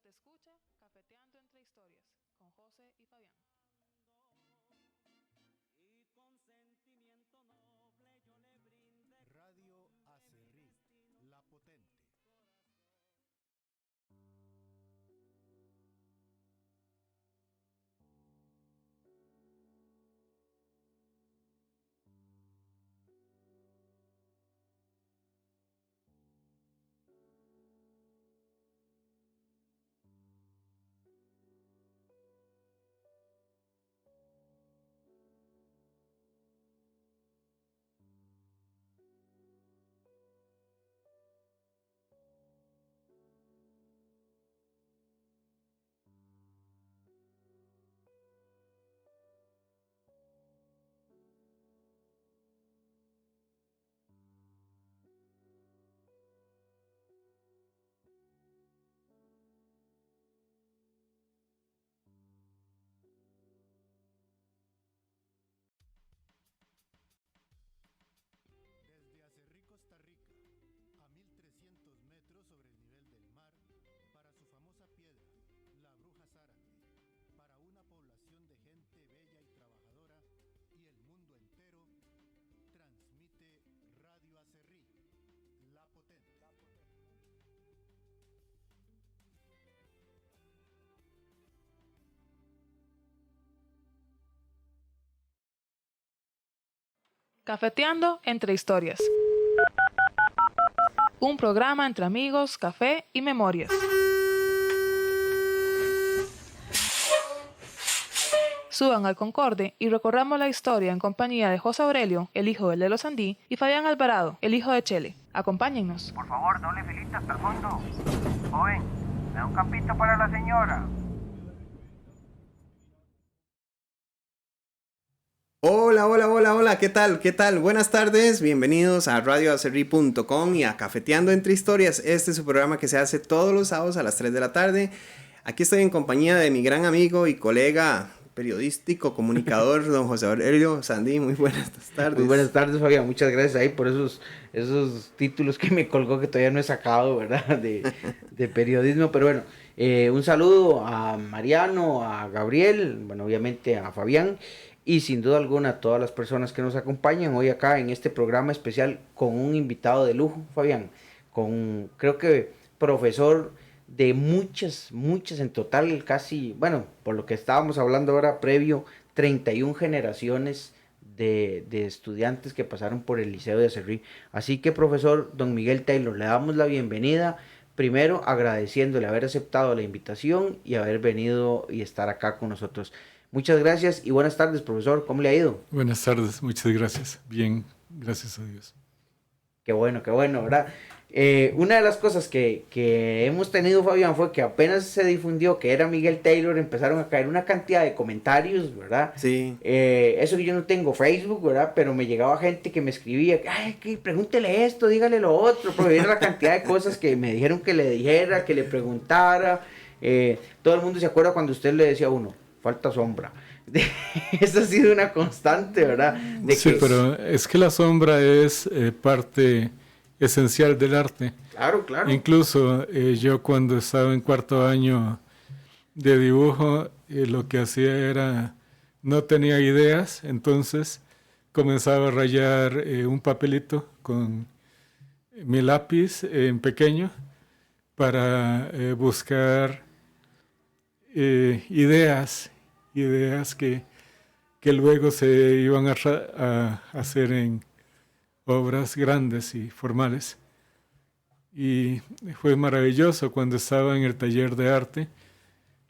escucha Cafeteando entre Historias con José y Fabián. Radio Acerrí, La Potente. Desde Acerrí, Costa Rica, a 1300 metros sobre el nivel del mar, para su famosa piedra, la Bruja Zárate, para una población de gente bella y trabajadora y el mundo entero, transmite Radio Acerrí, La Potente. Cafeteando entre Historias. Un programa entre amigos, café y memorias. Suban al Concorde y recorramos la historia en compañía de José Aurelio, el hijo del Lelo Sandí, y Fabián Alvarado, el hijo de Chele. Acompáñennos. Por favor, doble filita hasta el fondo. Joven, me da un campito para la señora. Hola, ¿qué tal? Buenas tardes, bienvenidos a radioacerrí.com y a Cafeteando entre Historias. Este es su programa que se hace todos los sábados a las 3 de la tarde. Aquí estoy en compañía de mi gran amigo y colega periodístico, comunicador, don José Aurelio Sandí. Muy buenas tardes. Muy buenas tardes, Fabián. Muchas gracias ahí por esos títulos que me colgó que todavía no he sacado, ¿verdad? De periodismo, pero bueno, un saludo a Mariano, a Gabriel, bueno, obviamente a Fabián. Y sin duda alguna a todas las personas que nos acompañan hoy acá en este programa especial con un invitado de lujo, Fabián, con creo que profesor de muchas en total, casi, bueno, por lo que estábamos hablando ahora previo, 31 generaciones de estudiantes que pasaron por el Liceo de Acerrí. Así que profesor don Miguel Taylor, le damos la bienvenida, primero agradeciéndole haber aceptado la invitación y haber venido y estar acá con nosotros. Muchas gracias y buenas tardes, profesor. ¿Cómo le ha ido? Buenas tardes, muchas gracias. Bien, gracias a Dios. Qué bueno, ¿verdad? Una de las cosas que hemos tenido, Fabián, fue que apenas se difundió que era Miguel Taylor, empezaron a caer una cantidad de comentarios, ¿verdad? Sí. Eso que yo no tengo Facebook, ¿verdad? Pero me llegaba gente que me escribía, ay, pregúntele esto, dígale lo otro, pero era la cantidad de cosas que me dijeron que le dijera, que le preguntara. Todo el mundo se acuerda cuando usted le decía a uno, falta sombra. Eso ha sido una constante, ¿verdad? Sí, pero es que la sombra es parte esencial del arte. Claro. Incluso yo cuando estaba en cuarto año de dibujo, lo que hacía era, no tenía ideas, entonces comenzaba a rayar un papelito con mi lápiz en pequeño para buscar ideas que luego se iban a hacer en obras grandes y formales. Y fue maravilloso cuando estaba en el taller de arte.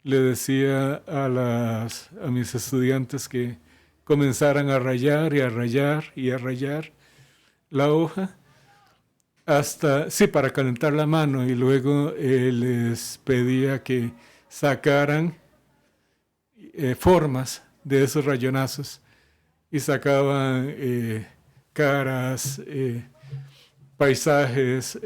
Le decía a mis estudiantes que comenzaran a rayar la hoja para calentar la mano, y luego les pedía que sacaran formas de esos rayonazos y sacaban caras, paisajes,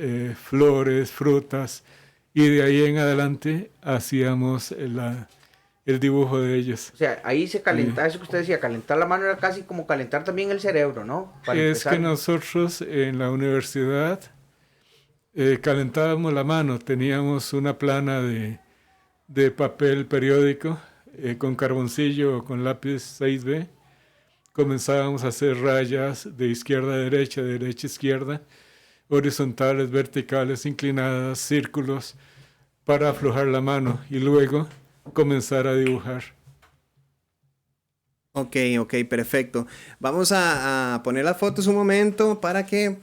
flores, frutas, y de ahí en adelante hacíamos el dibujo de ellos. O sea, ahí se calentaba, eso que usted decía, calentar la mano era casi como calentar también el cerebro, ¿no? Que nosotros en la universidad calentábamos la mano, teníamos una plana de papel periódico con carboncillo o con lápiz 6B. Comenzábamos a hacer rayas de izquierda a derecha, de derecha a izquierda, horizontales, verticales, inclinadas, círculos, para aflojar la mano y luego comenzar a dibujar. Ok, perfecto. Vamos a poner las fotos un momento para que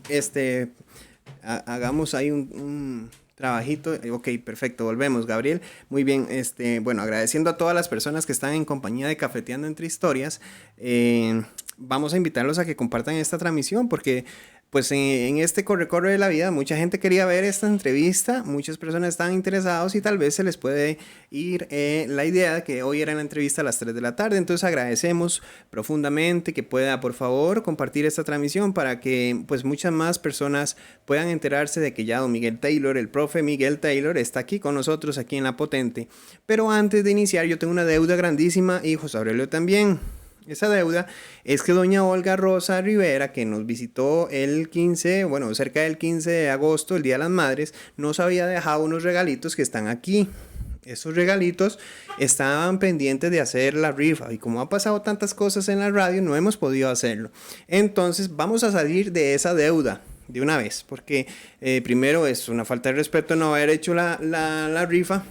hagamos ahí un trabajito. Ok, perfecto, volvemos, Gabriel. Muy bien, bueno, agradeciendo a todas las personas que están en compañía de Cafeteando Entre Historias, vamos a invitarlos a que compartan esta transmisión porque pues en este corre de la vida mucha gente quería ver esta entrevista, muchas personas están interesados y tal vez se les puede ir la idea de que hoy era la entrevista a las 3 de la tarde, entonces agradecemos profundamente que pueda por favor compartir esta transmisión para que pues muchas más personas puedan enterarse de que ya don Miguel Taylor, el profe Miguel Taylor está aquí con nosotros aquí en La Potente. Pero antes de iniciar yo tengo una deuda grandísima y José Aurelio también. Esa deuda es que doña Olga Rosa Rivera, que nos visitó el 15, bueno, cerca del 15 de agosto, el Día de las Madres, nos había dejado unos regalitos que están aquí. Esos regalitos estaban pendientes de hacer la rifa y como ha pasado tantas cosas en la radio, no hemos podido hacerlo. Entonces vamos a salir de esa deuda de una vez, porque primero es una falta de respeto no haber hecho la rifa.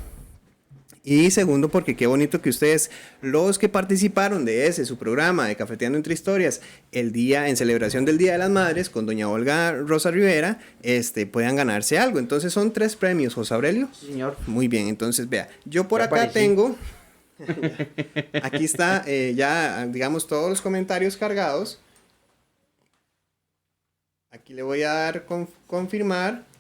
Y segundo, porque qué bonito que ustedes, los que participaron de su programa de Cafeteando Entre Historias, el día, en celebración del Día de las Madres, con doña Olga Rosa Rivera, puedan ganarse algo. Entonces son 3 premios, José Aurelio. Sí, señor. Muy bien, entonces vea, yo por Ya acá aparecí. tengo, aquí está ya, digamos, todos los comentarios cargados. Aquí le voy a dar confirmar.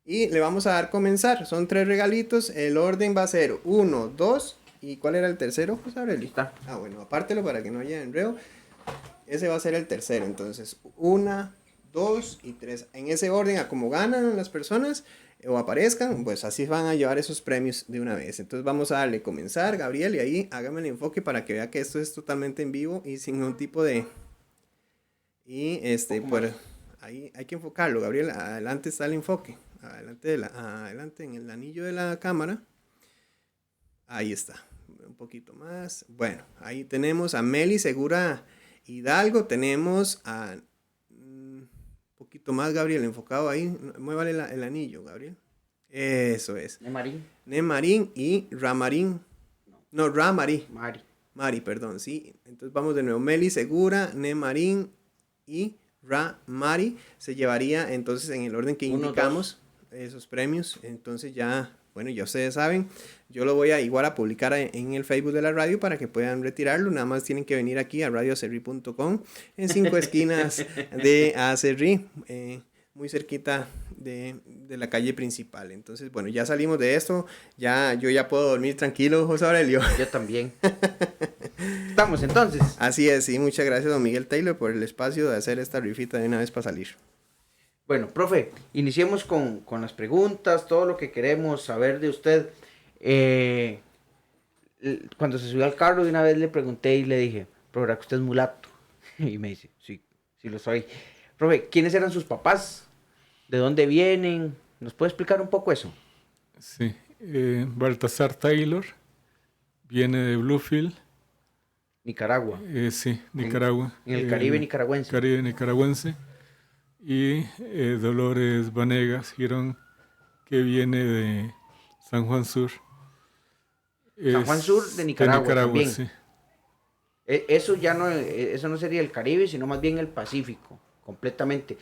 Y le vamos a dar comenzar. Son 3 regalitos. El orden va a ser 1, 2. ¿Y cuál era el tercero, José Aurelio? Está. Ah, bueno, apártelo para que no haya enredo. Ese va a ser el tercero. Entonces, 1, 2 y 3. En ese orden, a como ganan las personas o aparezcan, pues así van a llevar esos premios de una vez. Entonces, vamos a darle comenzar, Gabriel. Y ahí hágame el enfoque para que vea que esto es totalmente en vivo y sin ningún tipo de. Y pues ahí hay que enfocarlo, Gabriel. Adelante está el enfoque. Adelante en el anillo de la cámara. Ahí está. Un poquito más. Bueno, ahí tenemos a Meli Segura Hidalgo. Tenemos a un poquito más, Gabriel, enfocado ahí. Muévale el anillo, Gabriel. Eso es. Nemarín. Nemarín y Ramarín. No, Ramarí. Mari. Perdón, sí. Entonces vamos de nuevo. Meli Segura, Nemarín y Mari se llevaría entonces en el orden que indicamos esos premios. Entonces ya, bueno, ya ustedes saben, yo lo voy a igual a publicar en el Facebook de la radio para que puedan retirarlo. Nada más tienen que venir aquí a radioacerri.com en 5 esquinas de Acerri, muy cerquita de la calle principal. Entonces, bueno, ya salimos de esto. Yo ya puedo dormir tranquilo, José Aurelio. Yo también. Estamos entonces. Así es, y muchas gracias, don Miguel Taylor, por el espacio de hacer esta rifita de una vez para salir. Bueno, profe, iniciemos con las preguntas, todo lo que queremos saber de usted. Cuando se subió al carro de una vez le pregunté y le dije, profe, ¿verdad que usted es mulato? Y me dice, sí lo soy. Profe, ¿quiénes eran sus papás? ¿De dónde vienen? ¿Nos puede explicar un poco eso? Sí, Baltasar Taylor viene de Bluefield. Nicaragua. Sí, Nicaragua. En el Caribe nicaragüense. Caribe nicaragüense. Y Dolores Vanegas Girón, que viene de San Juan Sur. San Juan Sur de Nicaragua también. Sí. Eso no sería el Caribe, sino más bien el Pacífico, completamente.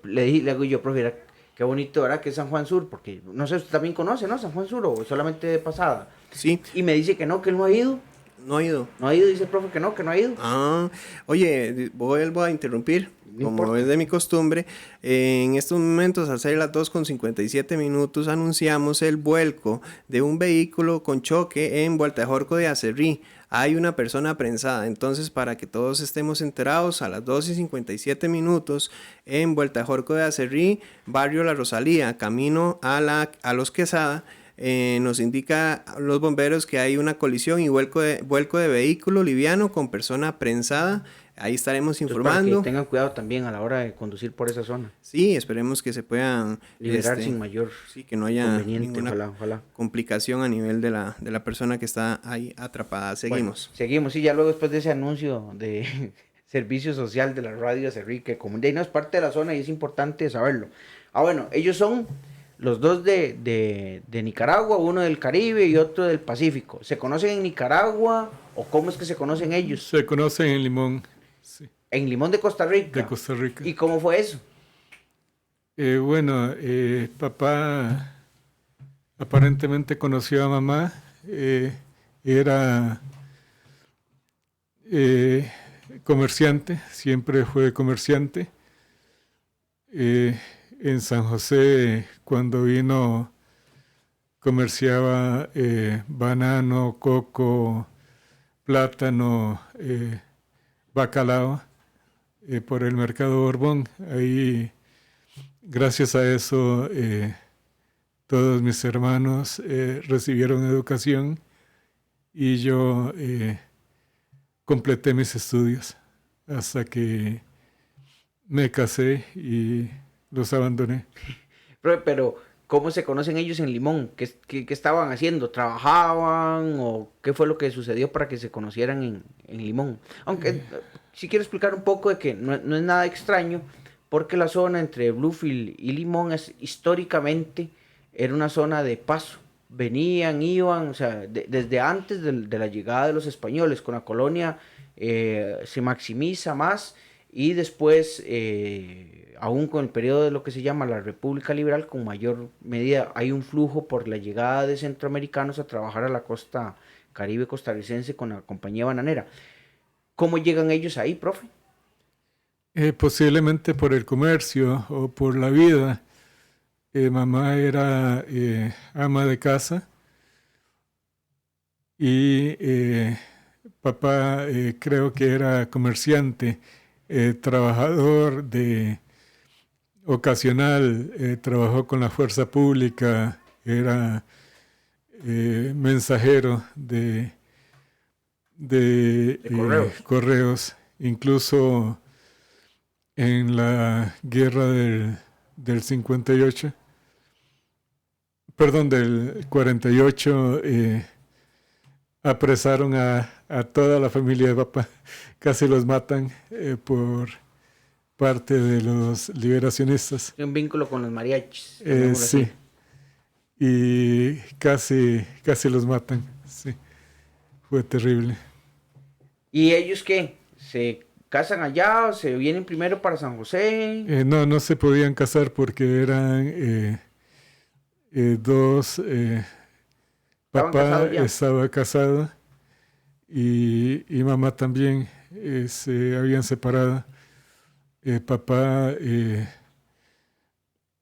Le digo yo, profe, qué bonito, ¿verdad? Que es San Juan Sur, porque no sé, usted también conoce, ¿no? San Juan Sur, o solamente de pasada. Sí. Y me dice que no, que él no ha ido. No ha ido. No ha ido, dice el profe que no ha ido. Oye, vuelvo a interrumpir, No como importa. es de mi costumbre. En estos momentos, al ser las 2:57, anunciamos el vuelco de un vehículo con choque en Vueltajorco de Acerrí. Hay una persona prensada, entonces para que todos estemos enterados, a las 2:57 en Vueltajorco de Acerrí, barrio La Rosalía, camino a Los Quesada. nos indica los bomberos que hay una colisión y vuelco de vehículo liviano con persona prensada. Ahí estaremos Entonces, informando. para que tengan cuidado también a la hora de conducir por esa zona. Sí, esperemos que se puedan Liberar sin mayor sí, que no haya conveniente, ninguna ojalá. complicación a nivel de la persona que está ahí atrapada. Seguimos. Bueno, seguimos, sí, ya luego después de ese anuncio de servicio social de la radio Acerrí, que como no es parte de la zona y es importante saberlo. Bueno, ellos son los dos de Nicaragua, uno del Caribe y otro del Pacífico. ¿Se conocen en Nicaragua o cómo es que se conocen ellos? Se conocen en Limón, sí, En Limón de Costa Rica. de Costa Rica. ¿Y cómo fue eso? Bueno, papá aparentemente conoció a mamá, era comerciante, siempre fue comerciante. En San José, cuando vino, comerciaba banano, coco, plátano, bacalao, por el mercado Borbón. Ahí, gracias a eso, todos mis hermanos recibieron educación y yo completé mis estudios hasta que me casé y los abandoné. Pero, ¿cómo se conocen ellos en Limón? ¿Qué estaban haciendo? ¿Trabajaban? ¿O qué fue lo que sucedió para que se conocieran en Limón? Aunque sí quiero explicar un poco de que no es nada extraño, porque la zona entre Bluefield y Limón históricamente era una zona de paso. Venían, iban, o sea, desde antes de la llegada de los españoles, con la colonia se maximiza más y después, aún con el periodo de lo que se llama la República Liberal, con mayor medida hay un flujo por la llegada de centroamericanos a trabajar a la costa caribe costarricense con la compañía bananera. ¿Cómo llegan ellos ahí, profe? Posiblemente por el comercio o por la vida. Mamá era ama de casa y papá creo que era comerciante, trabajador ocasional, trabajó con la fuerza pública, era mensajero de correos, incluso en la guerra del 58, perdón, del 48, apresaron a toda la familia de papá, casi los matan por parte de los liberacionistas. Un vínculo con los mariachis. Sí, y casi los matan, sí, fue terrible. ¿Y ellos qué? ¿Se casan allá o se vienen primero para San José? No se podían casar porque eran dos, papá estaba casado y mamá también se habían separado. Papá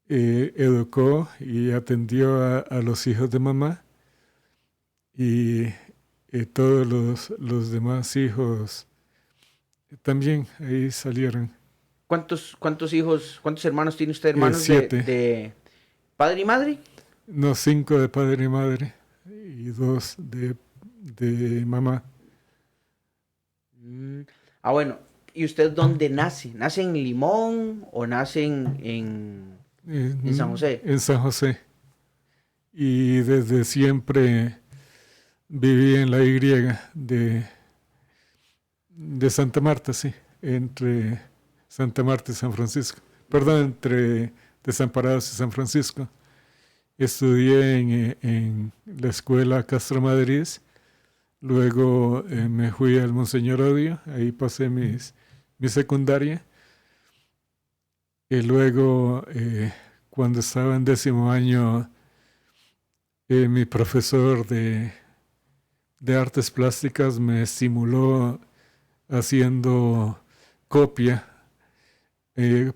educó y atendió a los hijos de mamá y todos los demás hijos también ahí salieron. ¿Cuántos hijos, cuántos hermanos tiene usted, hermanos 7. de padre y madre? No, 5 de padre y madre y 2 de mamá. Bueno, ¿y usted dónde nace? ¿Nace en Limón o nace en San José? En San José. Y desde siempre viví en la Y de Santa Marta, sí, entre Santa Marta y San Francisco. Perdón, entre Desamparados y San Francisco. Estudié en la escuela Castro Madrid, luego me fui al Monseñor Odio, ahí pasé mi secundaria, y luego cuando estaba en 10º año, mi profesor de artes plásticas me estimuló haciendo copia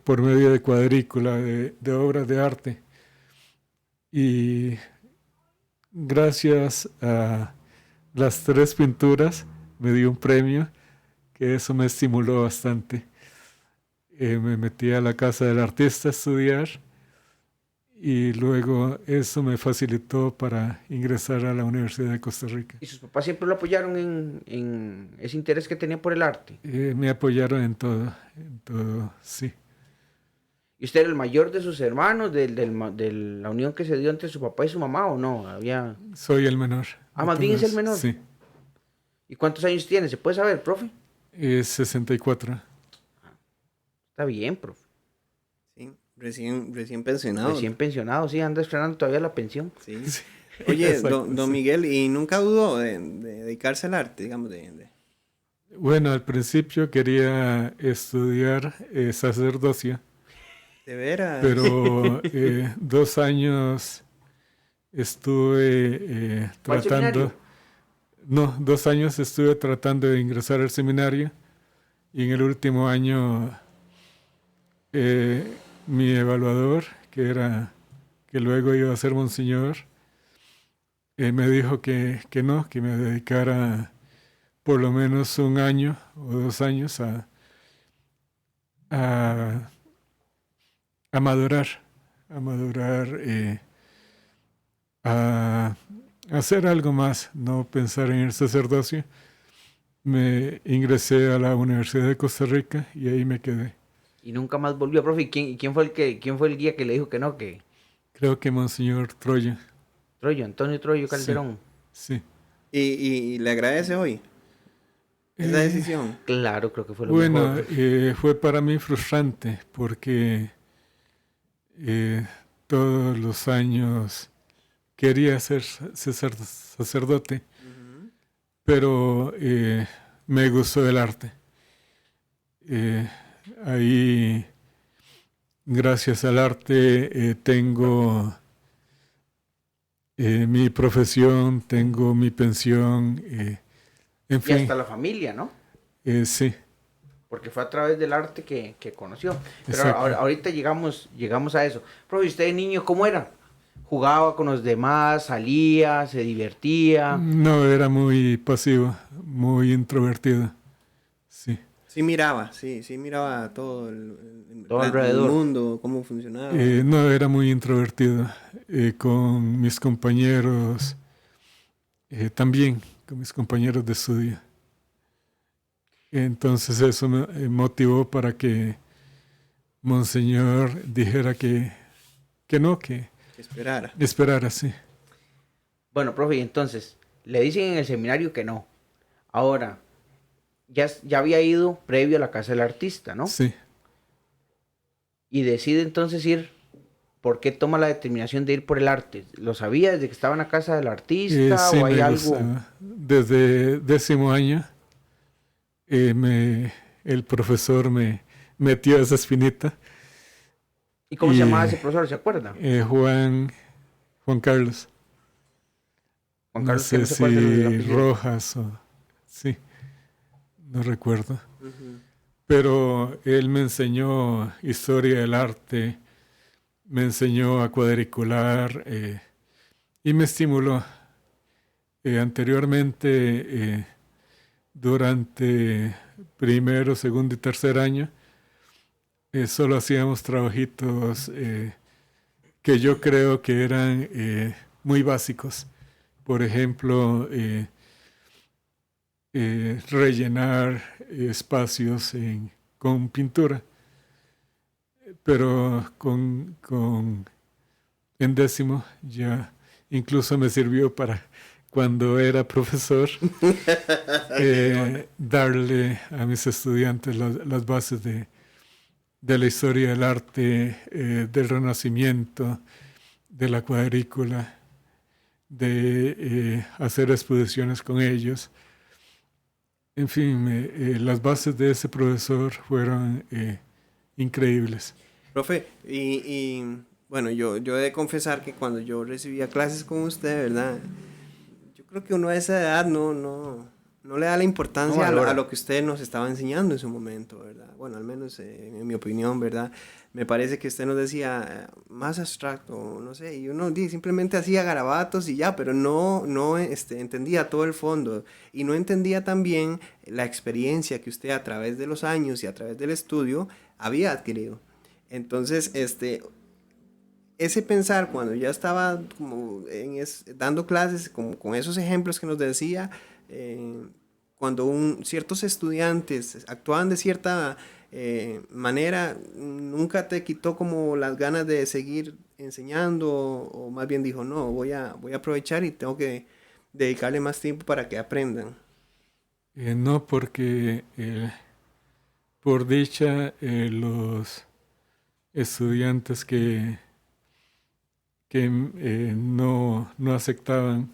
por medio de cuadrícula de obras de arte. Y gracias a las 3 pinturas me dio un premio, que eso me estimuló bastante. Me metí a la casa del artista a estudiar y luego eso me facilitó para ingresar a la Universidad de Costa Rica. ¿Y sus papás siempre lo apoyaron en ese interés que tenía por el arte? Me apoyaron en todo, sí. ¿Y usted era el mayor de sus hermanos, de la unión que se dio entre su papá y su mamá o no? Soy el menor. Ah, más bien es el menor. Sí. ¿Y cuántos años tiene? ¿Se puede saber, profe? 64. Está bien, profe. Sí, recién pensionado. Recién pensionado, sí, anda esperando todavía la pensión. Sí. Sí. Oye, Exacto, don sí. Miguel, ¿y nunca dudó de dedicarse al arte, digamos, Bueno, al principio quería estudiar sacerdocio, de veras? pero 2 años estuve ¿Cuál tratando, seminario? no, 2 años estuve tratando de ingresar al seminario y en el último año mi evaluador, que luego iba a ser monseñor, me dijo que no, que me dedicara por lo menos 1 año o 2 años a, a madurar, a hacer algo más, no pensar en el sacerdocio. Me ingresé a la Universidad de Costa Rica y ahí me quedé. Y nunca más volvió, profe. ¿Y quién fue el guía que le dijo que no? Que Creo que Monseñor Troya. Antonio Troyo Calderón. Sí. ¿Y le agradece hoy esa decisión? Claro, creo que fue lo Bueno, mejor. fue para mí frustrante porque todos los años quería ser sacerdote, pero me gustó el arte. Ahí, gracias al arte, tengo mi profesión, tengo mi pensión, en Y fin, hasta la familia, ¿no? sí, Porque fue a través del arte que conoció. Pero Exacto. ahorita llegamos a eso. Profe, ¿usted de niño cómo era? ¿Jugaba con los demás? ¿Salía? ¿Se divertía? no era muy pasivo, muy introvertido, sí. Sí miraba todo Todo alrededor. el mundo, cómo funcionaba. No era muy introvertido. Con mis compañeros, también con mis compañeros de estudio. Entonces eso me motivó para que Monseñor dijera que no, que Esperara. esperara, sí. Bueno, profe, y entonces, le dicen en el seminario que no. Ahora, ya había ido previo a la casa del artista, ¿no? Sí. Y decide entonces ir. ¿Por qué toma la determinación de ir por el arte? ¿Lo sabía desde que estaba en la casa del artista Sí, o hay me algo? gustaba. Desde 10º año, el profesor me metió esa espinita. ¿Y cómo se Y, llamaba ese profesor? ¿Se acuerda? Juan Carlos. Juan No Carlos, que sé no se acuerda del si apellido. Rojas o... Sí, no recuerdo. Ujú. Pero él me enseñó historia del arte, me enseñó a cuadricular y me estimuló. Anteriormente, durante primero, segundo y tercer año, solo hacíamos trabajitos que yo creo que eran muy básicos. Por ejemplo, rellenar espacios con pintura, pero en 10º ya incluso me sirvió para cuando era profesor darle a mis estudiantes las bases de la historia del arte, del Renacimiento, de la cuadrícula, de hacer exposiciones con ellos. En fin, las bases de ese profesor fueron increíbles. Profe, bueno, yo he de confesar que cuando yo recibía clases con usted, ¿verdad? Yo creo que uno a esa edad no le da la importancia No valora. a lo que usted nos estaba enseñando en su momento, ¿verdad? Bueno, al menos en mi opinión, ¿verdad? Me parece que usted nos decía más abstracto, no sé, y uno simplemente hacía garabatos y ya, pero no entendía todo el fondo y no entendía también la experiencia que usted a través de los años y a través del estudio había adquirido. Entonces, ese pensar cuando ya estaba como dando clases con esos ejemplos que nos decía, cuando ciertos estudiantes actuaban de cierta manera, nunca te quitó como las ganas de seguir enseñando, o más bien dijo, no, voy a aprovechar y tengo que dedicarle más tiempo para que aprendan. No, porque por dicha los estudiantes que no aceptaban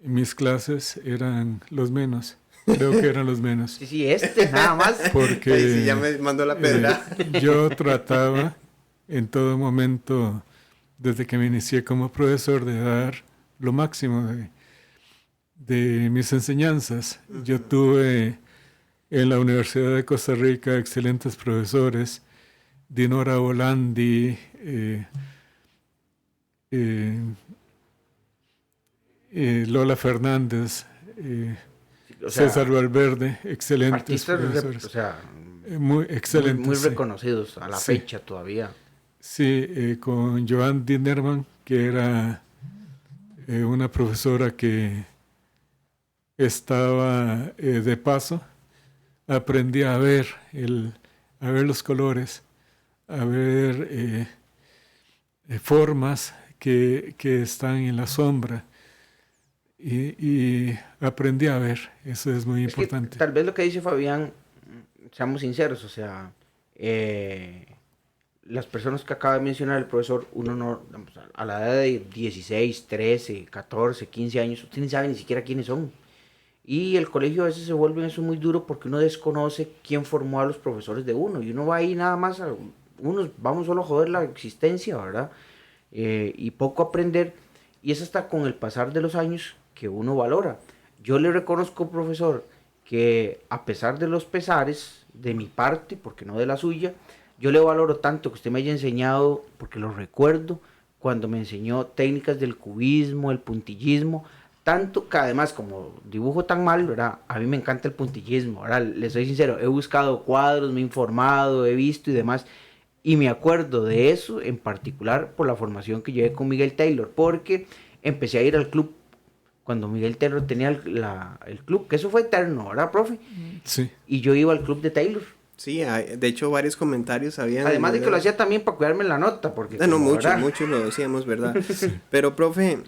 mis clases eran los menos. Creo que eran los menos. Sí, nada más. Porque Ahí sí ya me mandó la pedra. yo trataba en todo momento, desde que me inicié como profesor, de dar lo máximo de mis enseñanzas. Yo tuve en la Universidad de Costa Rica excelentes profesores, Dinora Volandi, Lola Fernández, César Valverde, excelentes profesores. O sea, muy excelentes. Muy sí. reconocidos a la fecha todavía. Sí, con Joan Dinnerman, que era una profesora que estaba de paso, aprendí a ver los colores, a ver formas que están en la sombra, y aprendí a ver, eso es muy importante. Tal vez lo que dice Fabián, seamos sinceros, o sea, las personas que acaba de mencionar el profesor, uno no, a la edad de 16, 13, 14, 15 años, usted ni sabe ni siquiera quiénes son. Y el colegio a veces se vuelve eso muy duro porque uno desconoce quién formó a los profesores de uno. Y uno va ahí nada más, vamos solo a joder la existencia, ¿verdad? Y poco aprender. Y es hasta con el pasar de los años que uno valora. Yo le reconozco, profesor, que a pesar de los pesares de mi parte, porque no de la suya, yo le valoro tanto que usted me haya enseñado, porque lo recuerdo, cuando me enseñó técnicas del cubismo, el puntillismo, tanto que además como dibujo tan mal, ¿verdad? A mí me encanta el puntillismo, ¿verdad? Le soy sincero, he buscado cuadros, me he informado, he visto y demás, y me acuerdo de eso en particular por la formación que llevé con Miguel Taylor, porque empecé a ir al club cuando Miguel Taylor tenía el club, que eso fue eterno, ¿verdad, profe? Sí. Y yo iba al club de Taylor. Sí, de hecho varios comentarios habían... Además de que lo hacía también para cuidarme la nota, porque... No, muchos lo decíamos, ¿verdad? Pero, profe,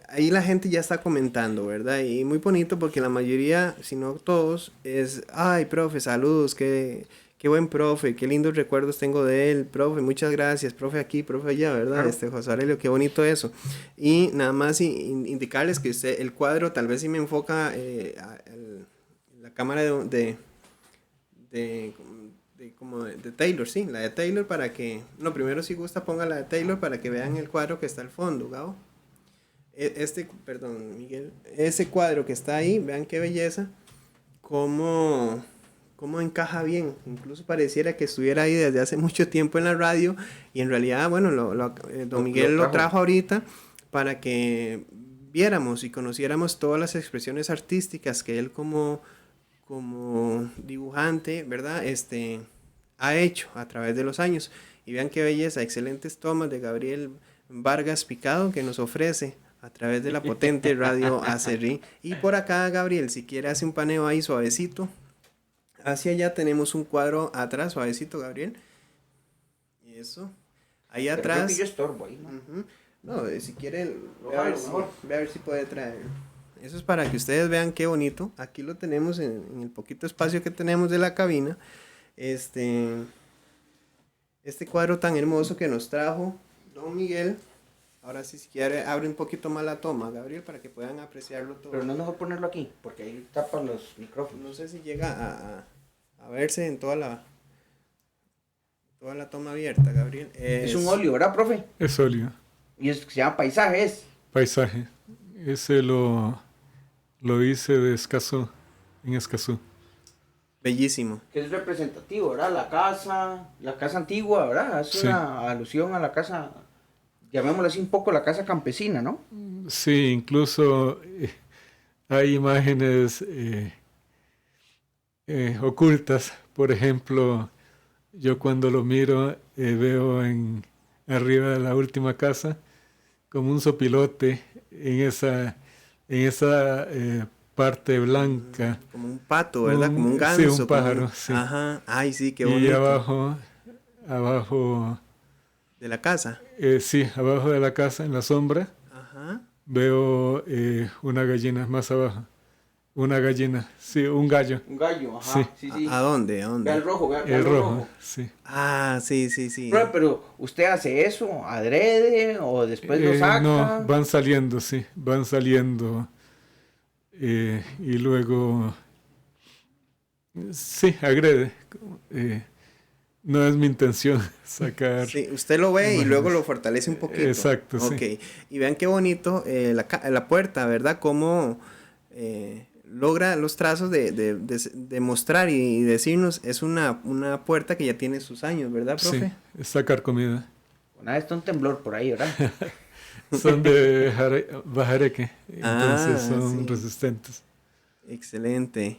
ahí la gente ya está comentando, ¿verdad? Y muy bonito porque la mayoría, si no todos, es... Ay, profe, saludos, qué buen profe, qué lindos recuerdos tengo de él, profe, muchas gracias, profe aquí, profe allá, ¿verdad? Claro. José Aurelio, qué bonito eso. Y nada más indicarles que el cuadro, tal vez si me enfoca la cámara de Taylor, sí, la de Taylor para que... No, primero si gusta ponga la de Taylor para que vean el cuadro que está al fondo, Gabo. Perdón, Miguel, ese cuadro que está ahí, vean qué belleza, cómo encaja bien, incluso pareciera que estuviera ahí desde hace mucho tiempo en la radio, y en realidad, bueno, don Miguel lo trajo ahorita para que viéramos y conociéramos todas las expresiones artísticas que él como dibujante, ¿verdad? Ha hecho a través de los años. Y vean qué belleza, excelentes tomas de Gabriel Vargas Picado que nos ofrece a través de la potente radio Acerrí. Y por acá, Gabriel, si quiere hace un paneo ahí suavecito. Hacia allá tenemos un cuadro atrás, suavecito, Gabriel. Y eso. Ahí Pero atrás. creo que yo estorbo ahí, ¿no? No, si quiere, ve a ver si puede traer. Eso es para que ustedes vean qué bonito. Aquí lo tenemos en el poquito espacio que tenemos de la cabina. Este cuadro tan hermoso que nos trajo don Miguel. Ahora sí, si quiere, abre un poquito más la toma, Gabriel, para que puedan apreciarlo todo. Pero no es mejor ponerlo aquí, porque ahí tapan los micrófonos. No sé si llega a verse en toda la toma abierta, Gabriel. Es un óleo, ¿verdad, profe? Es óleo. Y es que se llama paisajes. Paisaje. Ese lo hice de Escazú, en Escazú. Bellísimo. Que es representativo, ¿verdad? La casa antigua, ¿verdad? Es una alusión a la casa, llamémosla así un poco, la casa campesina, ¿no? Sí, incluso hay imágenes ocultas. Por ejemplo, yo cuando lo miro veo en arriba de la última casa, como un sopilote en esa parte blanca. Como un pato, ¿verdad? Como un Sí, ganso. un como pájaro, sí. Ajá, ay, sí, qué Y bonito. abajo, De la casa. sí, abajo de la casa, en la sombra, Ajá. veo una gallina más abajo. Una gallina, sí, un gallo. Un gallo, ajá. Sí. Sí, sí. ¿A dónde? ¿A Vea dónde? el rojo, vea El el rojo, sí. Ah, sí, sí, sí. Pero, ¿usted hace eso adrede o después lo saca? No, van saliendo, sí, van saliendo. Y luego, sí, agrede. No es mi intención sacar. Sí, usted lo ve y luego lo fortalece un poquito. Exacto, sí. Ok, y vean qué bonito la puerta, ¿verdad? Cómo logra los trazos de mostrar y decirnos, es una puerta que ya tiene sus años, ¿verdad, profe? Sí, es sacar comida. Una vez está un temblor por ahí, ¿verdad? Son de bajareque, Ah, entonces son sí. resistentes. Excelente.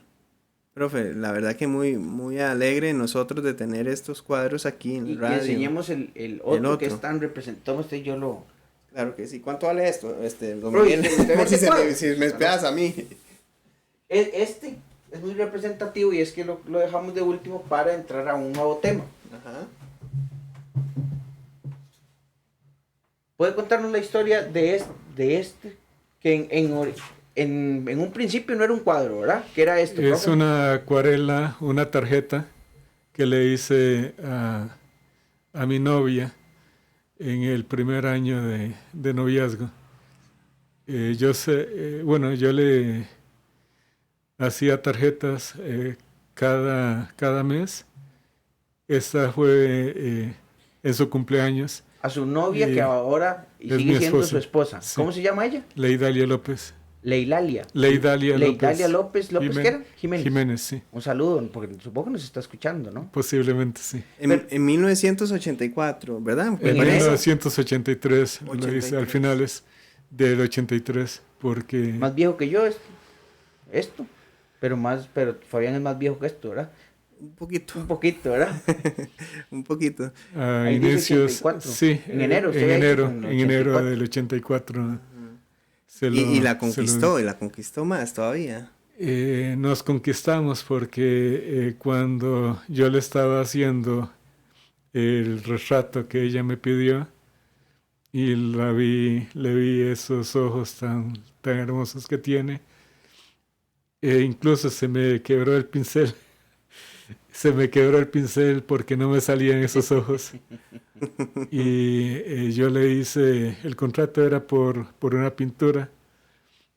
Profe, la verdad que muy, muy alegre nosotros de tener estos cuadros aquí en Y radio. enseñemos el otro que otro. es tan representado. Usted y yo lo... Claro que sí. ¿Cuánto vale esto? Don Profe, Miguel? ¿usted Por si, vende cuadros? si me esperas a mí. Este es muy representativo y es que lo dejamos de último para entrar a un nuevo tema. Ajá. ¿Puede contarnos la historia de este que en un principio no era un cuadro, ¿verdad? ¿Qué era esto, Es profe? una acuarela, una tarjeta que le hice a mi novia en el primer año de noviazgo. Yo le hacía tarjetas cada mes. Esta fue en su cumpleaños. A su novia Y que ahora es sigue mi siendo esposa. su esposa. Sí. ¿Cómo se llama ella? Leidalia López. Leidalia. Leidalia López, ¿qué era? Jiménez. Jiménez, sí. Un saludo, porque supongo que nos está escuchando, ¿no? Posiblemente sí. En 1984, ¿verdad? En enero. 1983 lo hice 83. al finales del 83 porque Más viejo que yo esto. Pero Fabián es más viejo que esto, ¿verdad? Un poquito. Un poquito, ¿verdad? Un poquito. a Ahí dice inicios 84. sí, En enero, usted en había enero, dicho, en en enero 84. del 84 Y la conquistó, y la conquistó más todavía. Nos conquistamos porque cuando yo le estaba haciendo el retrato que ella me pidió y le vi esos ojos tan hermosos que tiene, incluso se me quebró el pincel. Se me quebró el pincel porque no me salían esos ojos. Y yo le hice, el contrato era por una pintura.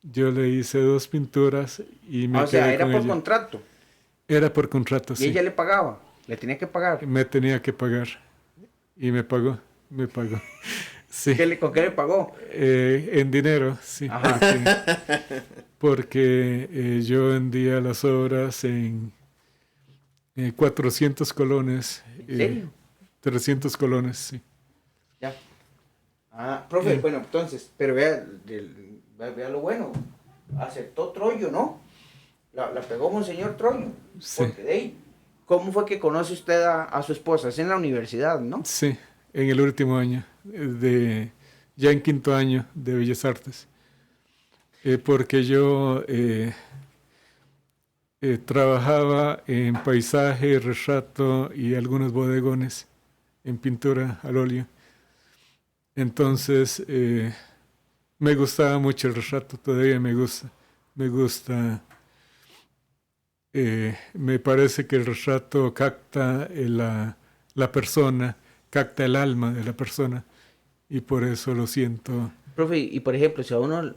Yo le hice 2 pinturas y me O sea, quedé era con por ella. contrato. Era por contrato, Y sí. ella le pagaba. Le tenía que pagar. Me tenía que pagar. Y me pagó. Sí. ¿Con qué le pagó? En dinero, sí. Ajá. Porque yo vendía las obras en 400 colones. ¿En serio? 300 colones, sí. Ya. Ah, profe, bueno, entonces, pero vea lo bueno. Aceptó Troyo, ¿no? La pegó Monseñor Troyo. Sí. Porque de ahí, ¿cómo fue que conoce usted a su esposa? Es en la universidad, ¿no? Sí, en el último año, ya en 5º año de Bellas Artes. Porque yo trabajaba en paisaje, retrato y algunos bodegones en pintura al óleo. Entonces, me gustaba mucho el retrato, todavía me gusta. Me parece que el retrato capta la persona, capta el alma de la persona y por eso lo siento. Profe, y por ejemplo, si a uno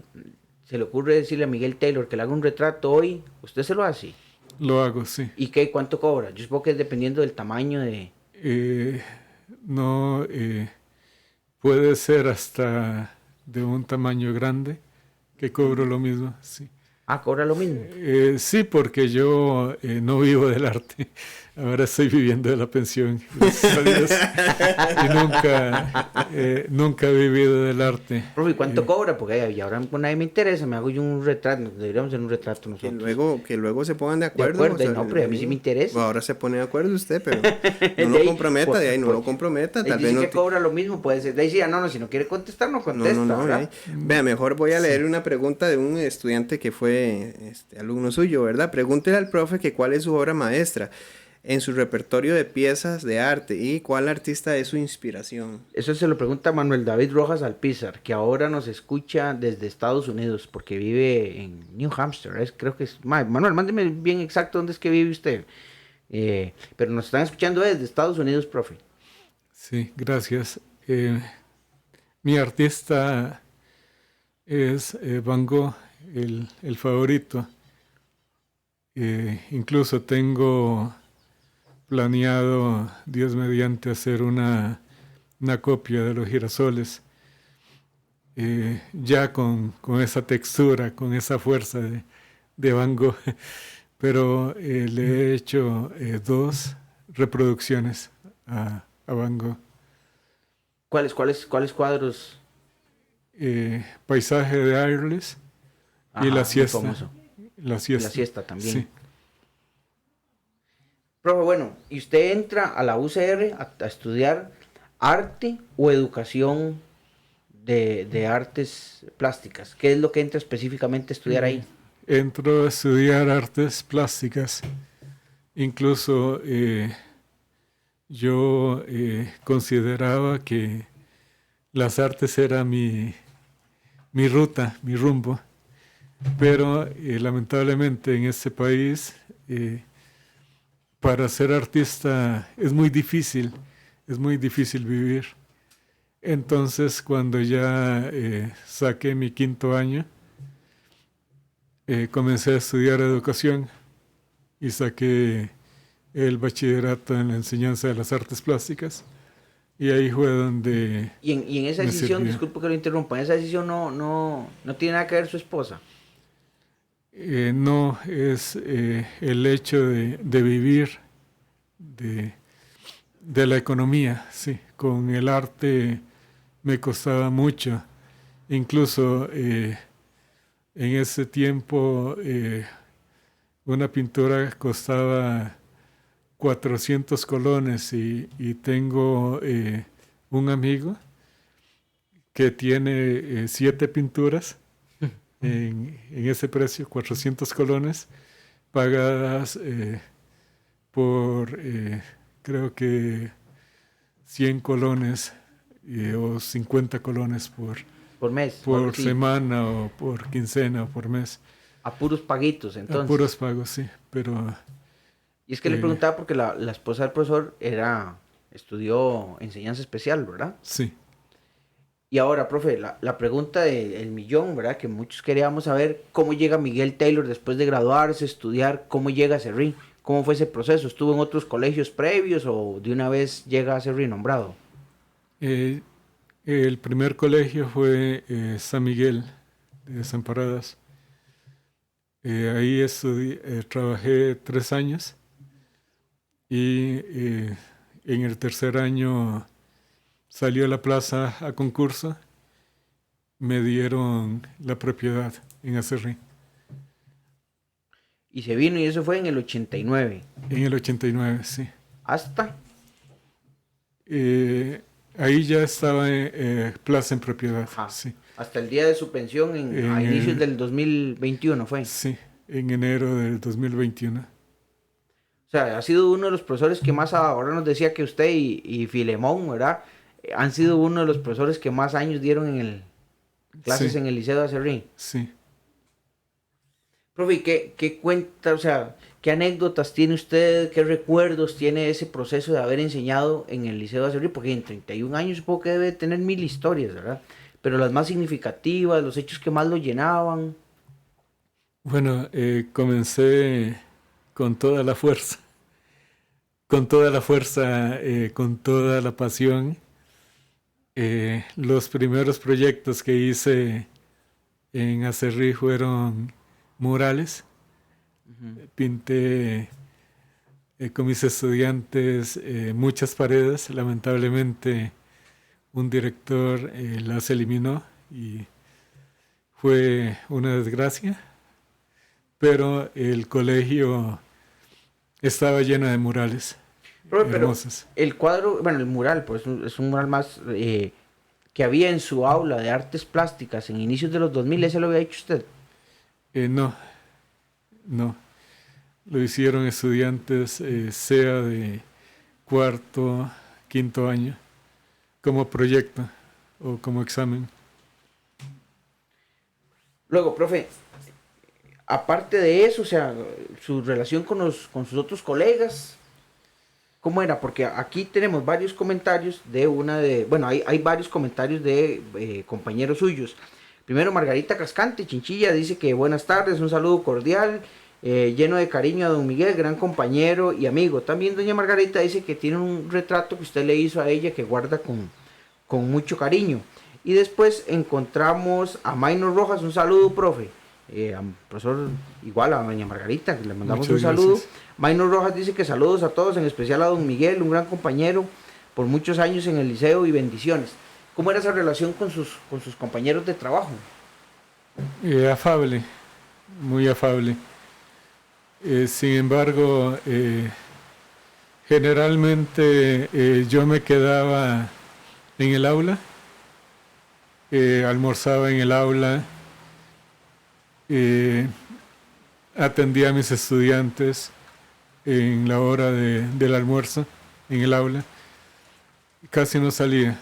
se le ocurre decirle a Miguel Taylor que le haga un retrato hoy, ¿usted se lo hace? Lo hago, sí. ¿Y qué? ¿Cuánto cobra? Yo supongo que es dependiendo del tamaño de... No, puede ser hasta de un tamaño grande que cobro lo mismo, sí. Ah, cobra lo mismo. Sí, porque yo no vivo del arte. ahora estoy viviendo de la pensión, gracias a Dios. Y nunca he vivido del arte. Profe, ¿y cuánto cobra? Porque y ahora nadie me interesa, me hago yo un retrato, deberíamos hacer un retrato nosotros. Que luego se pongan de acuerdo. De acuerdo, no, pero a mí sí me interesa. Ahora se pone de acuerdo usted, pero no lo comprometa, de ahí no lo comprometa. Tal vez dice no que cobra lo mismo, puede ser. De ahí sí, no, si no quiere contestar, no contesta. ¿verdad? Vea, mejor voy a leer una pregunta de un estudiante que fue alumno suyo, ¿verdad? Pregúntele al profe que cuál es su obra maestra en su repertorio de piezas de arte y cuál artista es su inspiración. Eso se lo pregunta Manuel David Rojas Alpizar, que ahora nos escucha desde Estados Unidos, porque vive en New Hampshire. Creo que es. Manuel, mándeme bien exacto dónde es que vive usted. Pero nos están escuchando desde Estados Unidos, profe. Sí, gracias. Mi artista es Van Gogh, el favorito. Incluso tengo planeado, Dios mediante, hacer una copia de los girasoles, ya con esa textura, con esa fuerza de Van Gogh, pero le he hecho 2 reproducciones a Van Gogh. ¿Cuáles cuadros? Paisaje de Airles y La Siesta. La Siesta también. Sí. Profe, bueno, y usted entra a la UCR a estudiar arte o educación de artes plásticas. ¿Qué es lo que entra específicamente a estudiar ahí? Entro a estudiar artes plásticas. Incluso yo consideraba que las artes era mi ruta, mi rumbo, pero lamentablemente en este país para ser artista es muy difícil vivir. Entonces cuando ya saqué mi 5º año, comencé a estudiar educación y saqué el bachillerato en la enseñanza de las artes plásticas. Y ahí fue donde... Y en esa decisión, disculpe que lo interrumpa, en esa decisión no tiene nada que ver su esposa. No, es el hecho de vivir de la economía, sí. Con el arte me costaba mucho. Incluso en ese tiempo una pintura costaba 400 colones y tengo un amigo que tiene 7 pinturas en ese precio, 400 colones, pagadas por creo que 100 colones o 50 colones por mes, por semana o por quincena o por mes. A puros paguitos, entonces. A puros pagos, sí, pero... Y es que le preguntaba porque la esposa del profesor estudió enseñanza especial, ¿verdad? Sí. Y ahora, profe, la pregunta del millón, ¿verdad? Que muchos queríamos saber cómo llega Miguel Taylor después de graduarse, estudiar, cómo llega a Cerrí, cómo fue ese proceso, ¿estuvo en otros colegios previos o de una vez llega a Cerrí nombrado? El primer colegio fue San Miguel de Desamparadas. Ahí trabajé 3 años y en el tercer año salió la plaza a concurso, me dieron la propiedad en Acerrí. Y se vino y eso fue en el 89. En el 89, sí. ¿Hasta? Ahí ya estaba plaza en propiedad. Sí. Hasta el día de su pensión a inicios del 2021 fue. Sí, en enero del 2021. O sea, ha sido uno de los profesores que más, ahora nos decía que usted y Filemón, ¿verdad? Han sido uno de los profesores que más años dieron clases sí. En el Liceo de Acerrí. Sí. Profe, ¿qué cuenta, o sea, qué anécdotas tiene usted, qué recuerdos tiene ese proceso de haber enseñado en el Liceo de Acerrí? Porque en 31 años supongo que debe tener 1000 historias, ¿verdad? Pero las más significativas, los hechos que más lo llenaban. Bueno, comencé con toda la fuerza, con toda la pasión. Los primeros proyectos que hice en Acerrí fueron murales. Pinté con mis estudiantes muchas paredes. Lamentablemente un director las eliminó y fue una desgracia, pero el colegio estaba lleno de murales hermosos. Pero el cuadro, bueno, el mural, pues es un mural más que había en su aula de artes plásticas en inicios de los 2000, ¿ese lo había hecho usted? No, lo hicieron estudiantes, sea de cuarto, quinto año, como proyecto o como examen. Luego, profe, aparte de eso, o sea, su relación con sus otros colegas, ¿cómo era? Porque aquí tenemos varios comentarios bueno, hay varios comentarios de compañeros suyos. Primero, Margarita Cascante, Chinchilla, dice que buenas tardes, un saludo cordial, lleno de cariño a don Miguel, gran compañero y amigo. También doña Margarita dice que tiene un retrato que usted le hizo a ella que guarda con mucho cariño. Y después encontramos a Maynor Rojas, un saludo, profe. Profesor, igual a doña Margarita, que le mandamos un saludo. Gracias. Maynor Rojas dice que saludos a todos, en especial a don Miguel, un gran compañero por muchos años en el liceo y bendiciones. ¿Cómo era esa relación con sus compañeros de trabajo? Afable, muy afable. Sin embargo, generalmente yo me quedaba en el aula, almorzaba en el aula, atendía a mis estudiantes en la hora del almuerzo en el aula, casi no salía.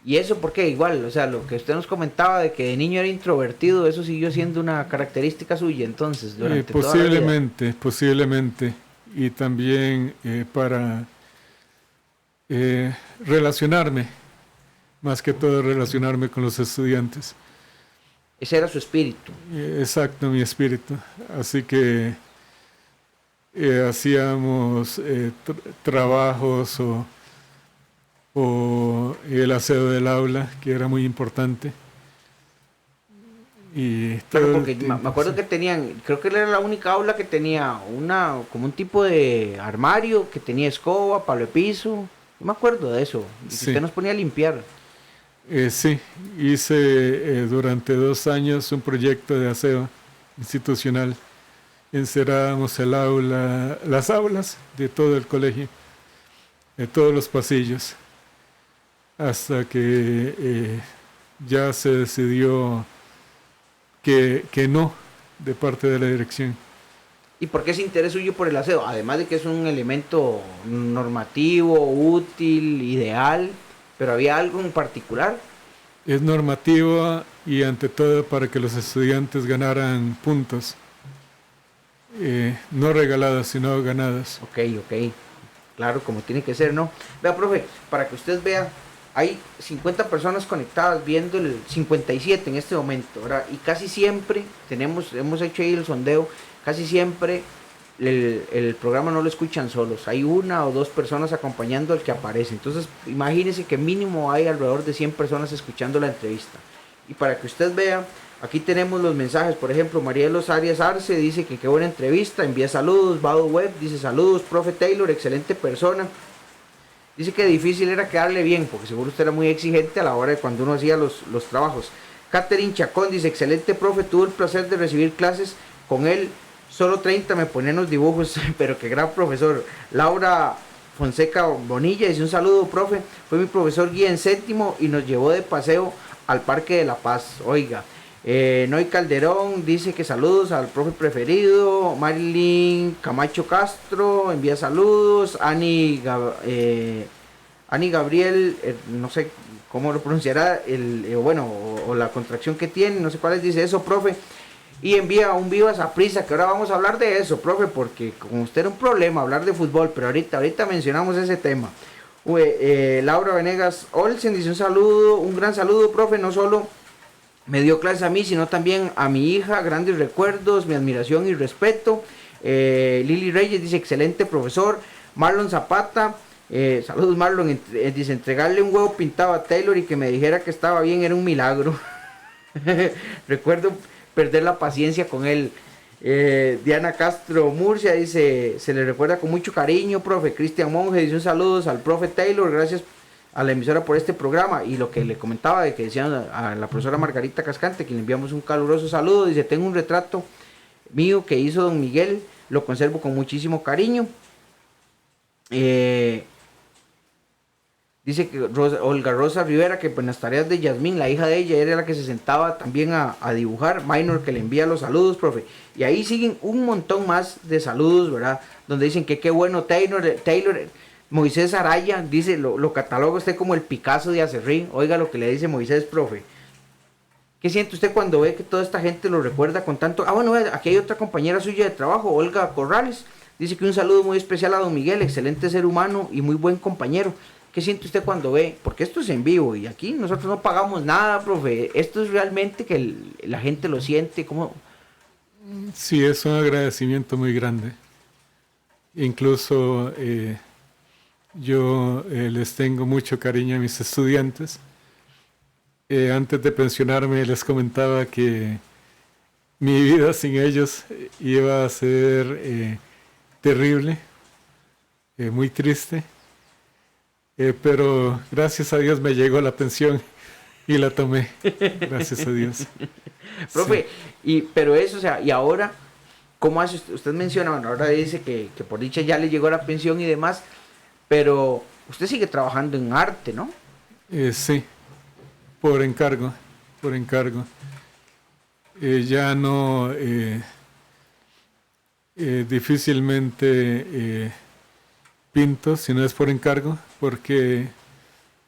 ¿Y eso por qué? Igual, o sea, lo que usted nos comentaba de que de niño era introvertido, eso siguió siendo una característica suya entonces durante toda la vida. Posiblemente, y también para relacionarme, más que todo relacionarme con los estudiantes. Ese era su espíritu. Exacto, mi espíritu. Así que hacíamos trabajos o el aseo del aula, que era muy importante. Y Claro, porque me acuerdo que tenían, creo que era la única aula que tenía como un tipo de armario, que tenía escoba, palo de piso. Yo me acuerdo de eso. Y que Sí. usted nos ponía a limpiar. Sí, hice durante 2 años un proyecto de aseo institucional. Encerábamos el aula, las aulas de todo el colegio, de todos los pasillos, hasta que ya se decidió que no, de parte de la dirección. ¿Y por qué ese interés suyo por el aseo? Además de que es un elemento normativo, útil, ideal, pero había algo en particular. Es normativo y ante todo para que los estudiantes ganaran puntos, no regaladas sino ganadas. Ok. Claro, como tiene que ser, ¿no? Vea, profe, para que usted vea, hay 50 personas conectadas viendo el 57 en este momento, ¿verdad? Y casi siempre hemos hecho ahí el sondeo, casi siempre el programa no lo escuchan solos, hay 1 o 2 personas acompañando al que aparece. Entonces, imagínense que mínimo hay alrededor de 100 personas escuchando la entrevista. Y para que usted vea, aquí tenemos los mensajes. Por ejemplo, Marielos Arias Arce dice que qué buena entrevista, envía saludos. Vado Web dice saludos, profe Taylor, excelente persona. Dice que difícil era quedarle bien, porque seguro usted era muy exigente a la hora de cuando uno hacía los trabajos. Catherine Chacón dice, excelente profe, tuve el placer de recibir clases con él. Solo 30 me ponían los dibujos, pero qué gran profesor. Laura Fonseca Bonilla dice, un saludo profe, fue mi profesor guía en 7º y nos llevó de paseo al Parque de la Paz. Oiga, Noy Calderón dice que saludos al profe preferido. Marilyn Camacho Castro envía saludos. Ani Gabriel, no sé cómo lo pronunciará, o la contracción que tiene, no sé cuál es, dice eso, profe. Y envía un viva Saprissa, que ahora vamos a hablar de eso, profe, porque con usted era un problema hablar de fútbol, pero ahorita mencionamos ese tema. Laura Venegas Olsen dice un saludo, un gran saludo, profe, no solo me dio clases a mí, sino también a mi hija, grandes recuerdos, mi admiración y respeto. Lili Reyes dice, excelente profesor. Marlon Zapata, saludos Marlon, dice, entregarle un huevo pintado a Taylor y que me dijera que estaba bien era un milagro. Recuerdo perder la paciencia con él. Diana Castro Murcia dice, se le recuerda con mucho cariño, profe. Cristian Monge dice un saludos al profe Taylor, gracias a la emisora por este programa. Y lo que le comentaba, de que decían a la profesora Margarita Cascante, que le enviamos un caluroso saludo, dice, tengo un retrato mío que hizo don Miguel, lo conservo con muchísimo cariño. Dice que Olga Rosa Rivera, que en las tareas de Yasmín, la hija de ella, era la que se sentaba también a dibujar. Minor, que le envía los saludos, profe. Y ahí siguen un montón más de saludos, ¿verdad? Donde dicen que qué bueno Taylor. Moisés Araya dice, lo cataloga usted como el Picasso de Acerrí. Oiga lo que le dice Moisés, profe. ¿Qué siente usted cuando ve que toda esta gente lo recuerda con tanto? Ah, bueno, aquí hay otra compañera suya de trabajo, Olga Corrales. Dice que un saludo muy especial a don Miguel, excelente ser humano y muy buen compañero. ¿Qué siente usted cuando ve? Porque esto es en vivo y aquí nosotros no pagamos nada, profe. Esto es realmente que la gente lo siente. ¿Cómo? Sí, es un agradecimiento muy grande. Incluso yo les tengo mucho cariño a mis estudiantes. Antes de pensionarme les comentaba que mi vida sin ellos iba a ser terrible, muy triste. Pero gracias a Dios me llegó la pensión y la tomé. Gracias a Dios. Profe, sí. Pero eso, o sea, y ahora, ¿cómo hace usted? Usted menciona, bueno, ahora dice que por dicha ya le llegó la pensión y demás, pero usted sigue trabajando en arte, ¿no? Sí, por encargo. Ya no, difícilmente pinto, si no es por encargo, porque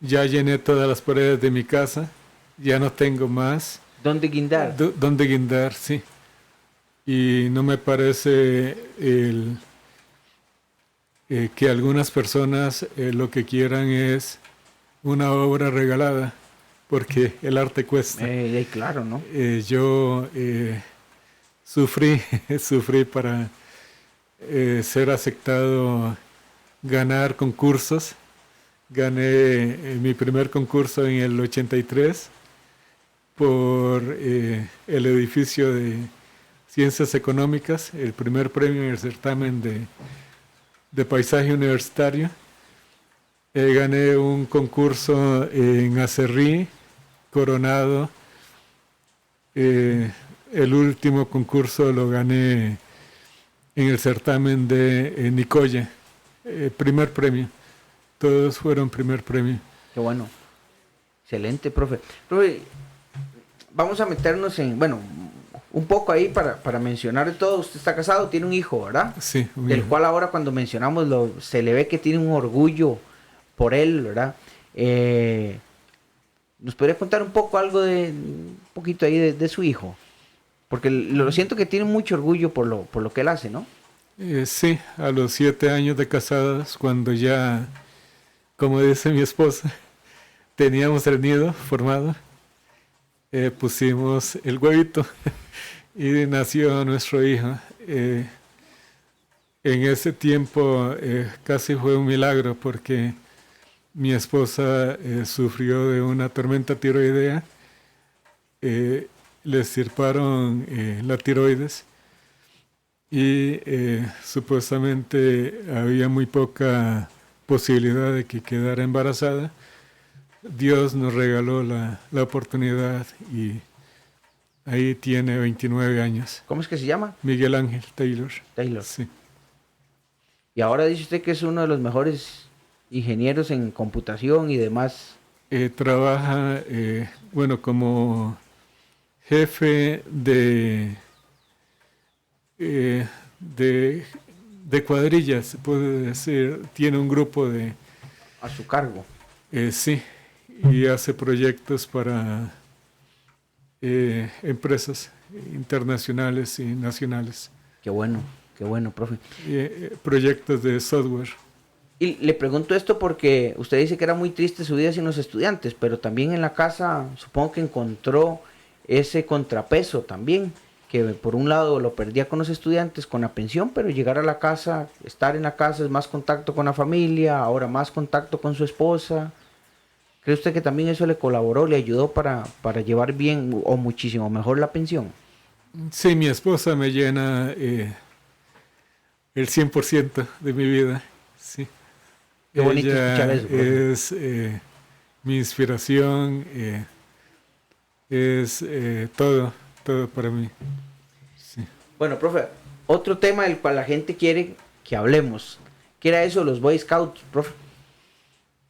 ya llené todas las paredes de mi casa, ya no tengo más. ¿Dónde guindar? ¿Dónde guindar? Sí. Y no me parece que algunas personas lo que quieran es una obra regalada, porque el arte cuesta. Claro, ¿no? Yo sufrí para ser aceptado, ganar concursos. Gané mi primer concurso en el 83 por el edificio de Ciencias Económicas, el primer premio en el certamen de paisaje universitario. Gané un concurso en Acerrí, Coronado. El último concurso lo gané en el certamen de Nicoya, primer premio. Todos fueron primer premio. Qué bueno. Excelente, profe. Profe, vamos a meternos en, bueno, un poco ahí para mencionar de todo. Usted está casado, tiene un hijo, ¿verdad? Sí. Del cual ahora cuando mencionamos se le ve que tiene un orgullo por él, ¿verdad? ¿Nos podría contar un poquito ahí de su hijo? Porque lo siento que tiene mucho orgullo por lo que él hace, ¿no? Sí, a los 7 años de casados, cuando ya, como dice mi esposa, teníamos el nido formado, pusimos el huevito y nació nuestro hijo. En ese tiempo casi fue un milagro porque mi esposa sufrió de una tormenta tiroidea, le extirparon la tiroides y supuestamente había muy poca posibilidad de que quedara embarazada. Dios nos regaló la oportunidad y ahí tiene 29 años. ¿Cómo es que se llama? Miguel Ángel Taylor. Taylor. Sí. Y ahora dice usted que es uno de los mejores ingenieros en computación y demás. Trabaja, como jefe de cuadrillas, se puede decir. Tiene un grupo de... A su cargo. Sí, y hace proyectos para empresas internacionales y nacionales. Qué bueno, profe. Proyectos de software. Y le pregunto esto porque usted dice que era muy triste su vida sin los estudiantes, pero también en la casa supongo que encontró ese contrapeso también, que por un lado lo perdía con los estudiantes, con la pensión, pero llegar a la casa, estar en la casa es más contacto con la familia, ahora más contacto con su esposa. ¿Cree usted que también eso le colaboró, le ayudó para llevar bien o muchísimo mejor la pensión? Sí, mi esposa me llena el 100% de mi vida. Sí. Qué bonito Ella escuchar eso, profe. es mi inspiración, es todo, todo para mí. Sí. Bueno, profe, otro tema del cual la gente quiere que hablemos. ¿Qué era eso de los Boy Scouts, profe?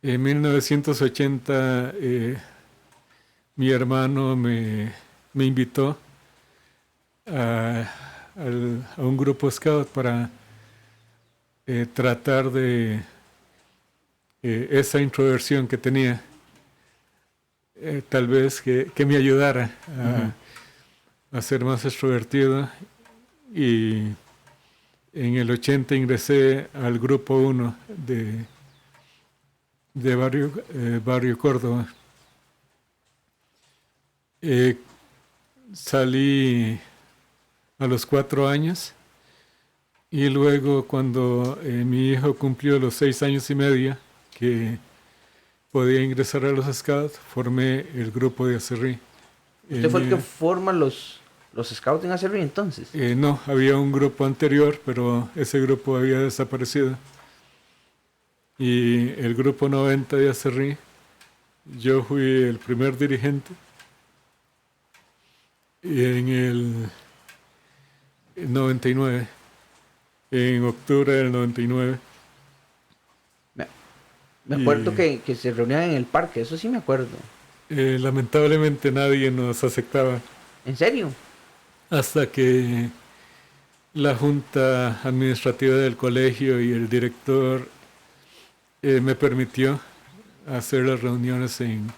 En 1980 mi hermano me invitó a un grupo scout para tratar de esa introversión que tenía, tal vez que me ayudara a ser más extrovertido, y en el 80 ingresé al grupo 1 de Barrio Córdoba. Salí a los 4 años y luego cuando mi hijo cumplió los 6 años y medio que podía ingresar a los Scouts, formé el grupo de Acerrí. ¿Usted fue el que forma los Scouts en Acerrí entonces? No, había un grupo anterior, pero ese grupo había desaparecido. Y el grupo 90 de Acerrí, yo fui el primer dirigente. Y en el 99, en octubre del 99. Me acuerdo que se reunían en el parque, eso sí me acuerdo. Lamentablemente nadie nos aceptaba. ¿En serio? Hasta que la junta administrativa del colegio y el director me permitió hacer las reuniones en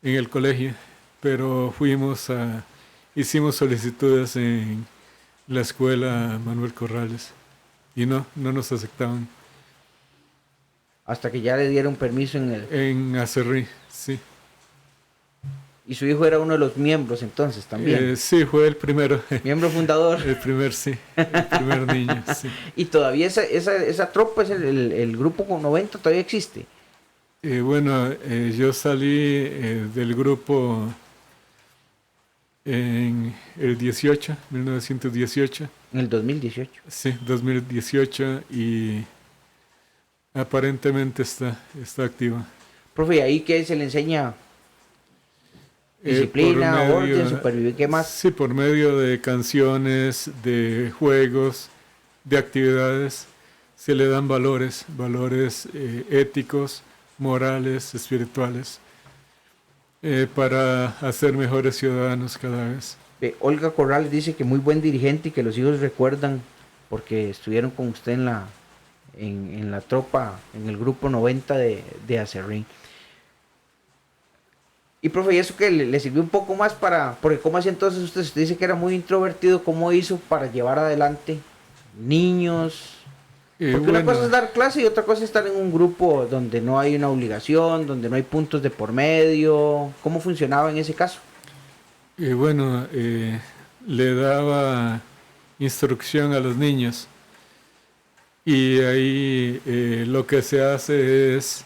el colegio, pero hicimos solicitudes en la escuela Manuel Corrales y no nos aceptaban. Hasta que ya le dieron permiso En Acerrí, sí. Y su hijo era uno de los miembros entonces también. Sí, fue el primero. Miembro fundador. El primer niño, sí. Y todavía esa tropa, el grupo 90 todavía existe. Bueno, yo salí del grupo en el 1918. En el 2018. Sí, 2018, y aparentemente está activa. Profe, ¿y ahí qué se le enseña? Disciplina, orden, supervivir, ¿qué más? Sí, por medio de canciones, de juegos, de actividades, se le dan valores éticos, morales, espirituales, para hacer mejores ciudadanos cada vez. Olga Corrales dice que muy buen dirigente y que los hijos recuerdan porque estuvieron con usted en la tropa, en el grupo 90 de Acerrí. Y profe, ¿y eso que le sirvió un poco más porque cómo hacía entonces usted dice que era muy introvertido, cómo hizo para llevar adelante niños? Porque una cosa es dar clase y otra cosa es estar en un grupo donde no hay una obligación, donde no hay puntos de por medio. ¿Cómo funcionaba en ese caso? Le daba instrucción a los niños y ahí lo que se hace es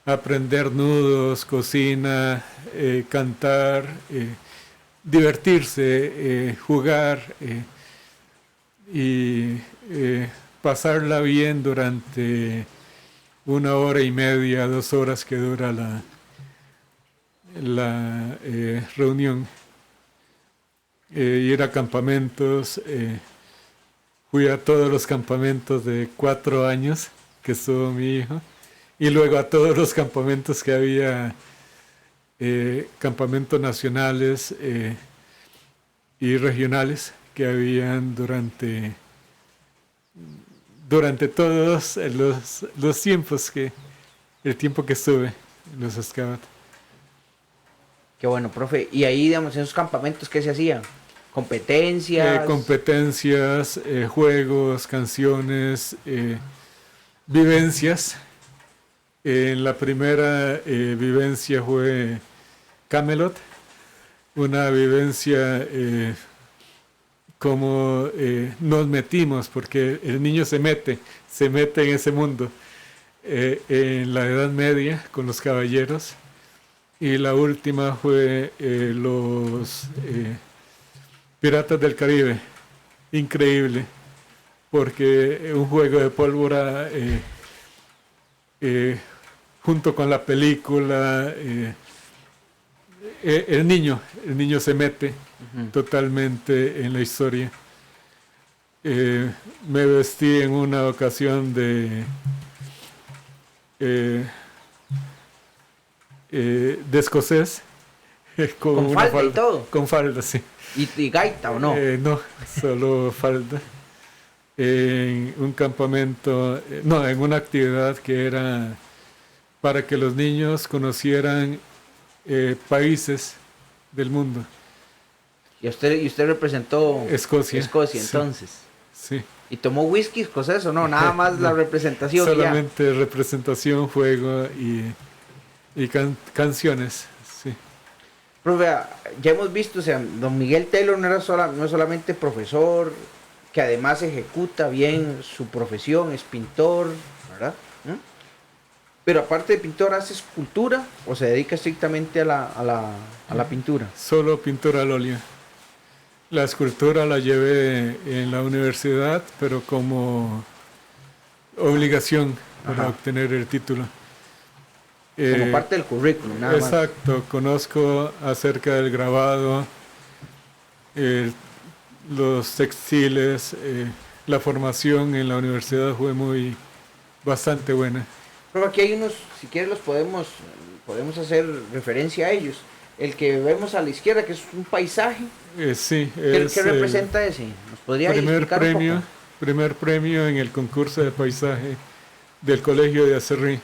aprender nudos, cocina, cantar, divertirse, jugar y pasarla bien durante 1 hora y media, 2 horas que dura la reunión. Ir a campamentos, fui a todos los campamentos de 4 años que estuvo mi hijo, y luego a todos los campamentos que había, campamentos nacionales y regionales que habían durante todos los tiempos el tiempo que estuve en los Scouts. Qué bueno, profe. Y ahí, digamos, en esos campamentos, ¿qué se hacía? ¿Competencias? Competencias, juegos, canciones, vivencias. En la primera vivencia fue Camelot, una vivencia como nos metimos, porque el niño se mete en ese mundo, en la Edad Media con los caballeros, y la última fue Piratas del Caribe, increíble, porque un juego de pólvora junto con la película, el niño se mete totalmente en la historia. Me vestí en una ocasión de escocés, ¿Con una falda y todo? Con falda, sí. ¿Y gaita o no? No, solo falda. En un campamento, no, en una actividad que era para que los niños conocieran países del mundo. ¿Y usted representó Escocia, sí. entonces? Sí. ¿Y tomó whisky escocés o no? Nada más la representación. Solamente representación, juego y canciones, sí. Profe, ya hemos visto, o sea, don Miguel Taylor no es solamente profesor, que además ejecuta bien su profesión, es pintor, ¿verdad? Pero aparte de pintor, ¿hace escultura o se dedica estrictamente a la pintura? Solo pintura al óleo. La escultura la llevé en la universidad, pero como obligación para obtener el título. Como parte del currículum, nada más. Exacto, conozco acerca del grabado, los textiles, la formación en la universidad fue bastante buena. Pero aquí hay unos, si quieres los podemos hacer referencia a ellos. El que vemos a la izquierda, que es un paisaje. Sí, ¿Qué representa ese? ¿Nos podría explicar un poco? Primer premio en el concurso de paisaje del Colegio de Aserrí.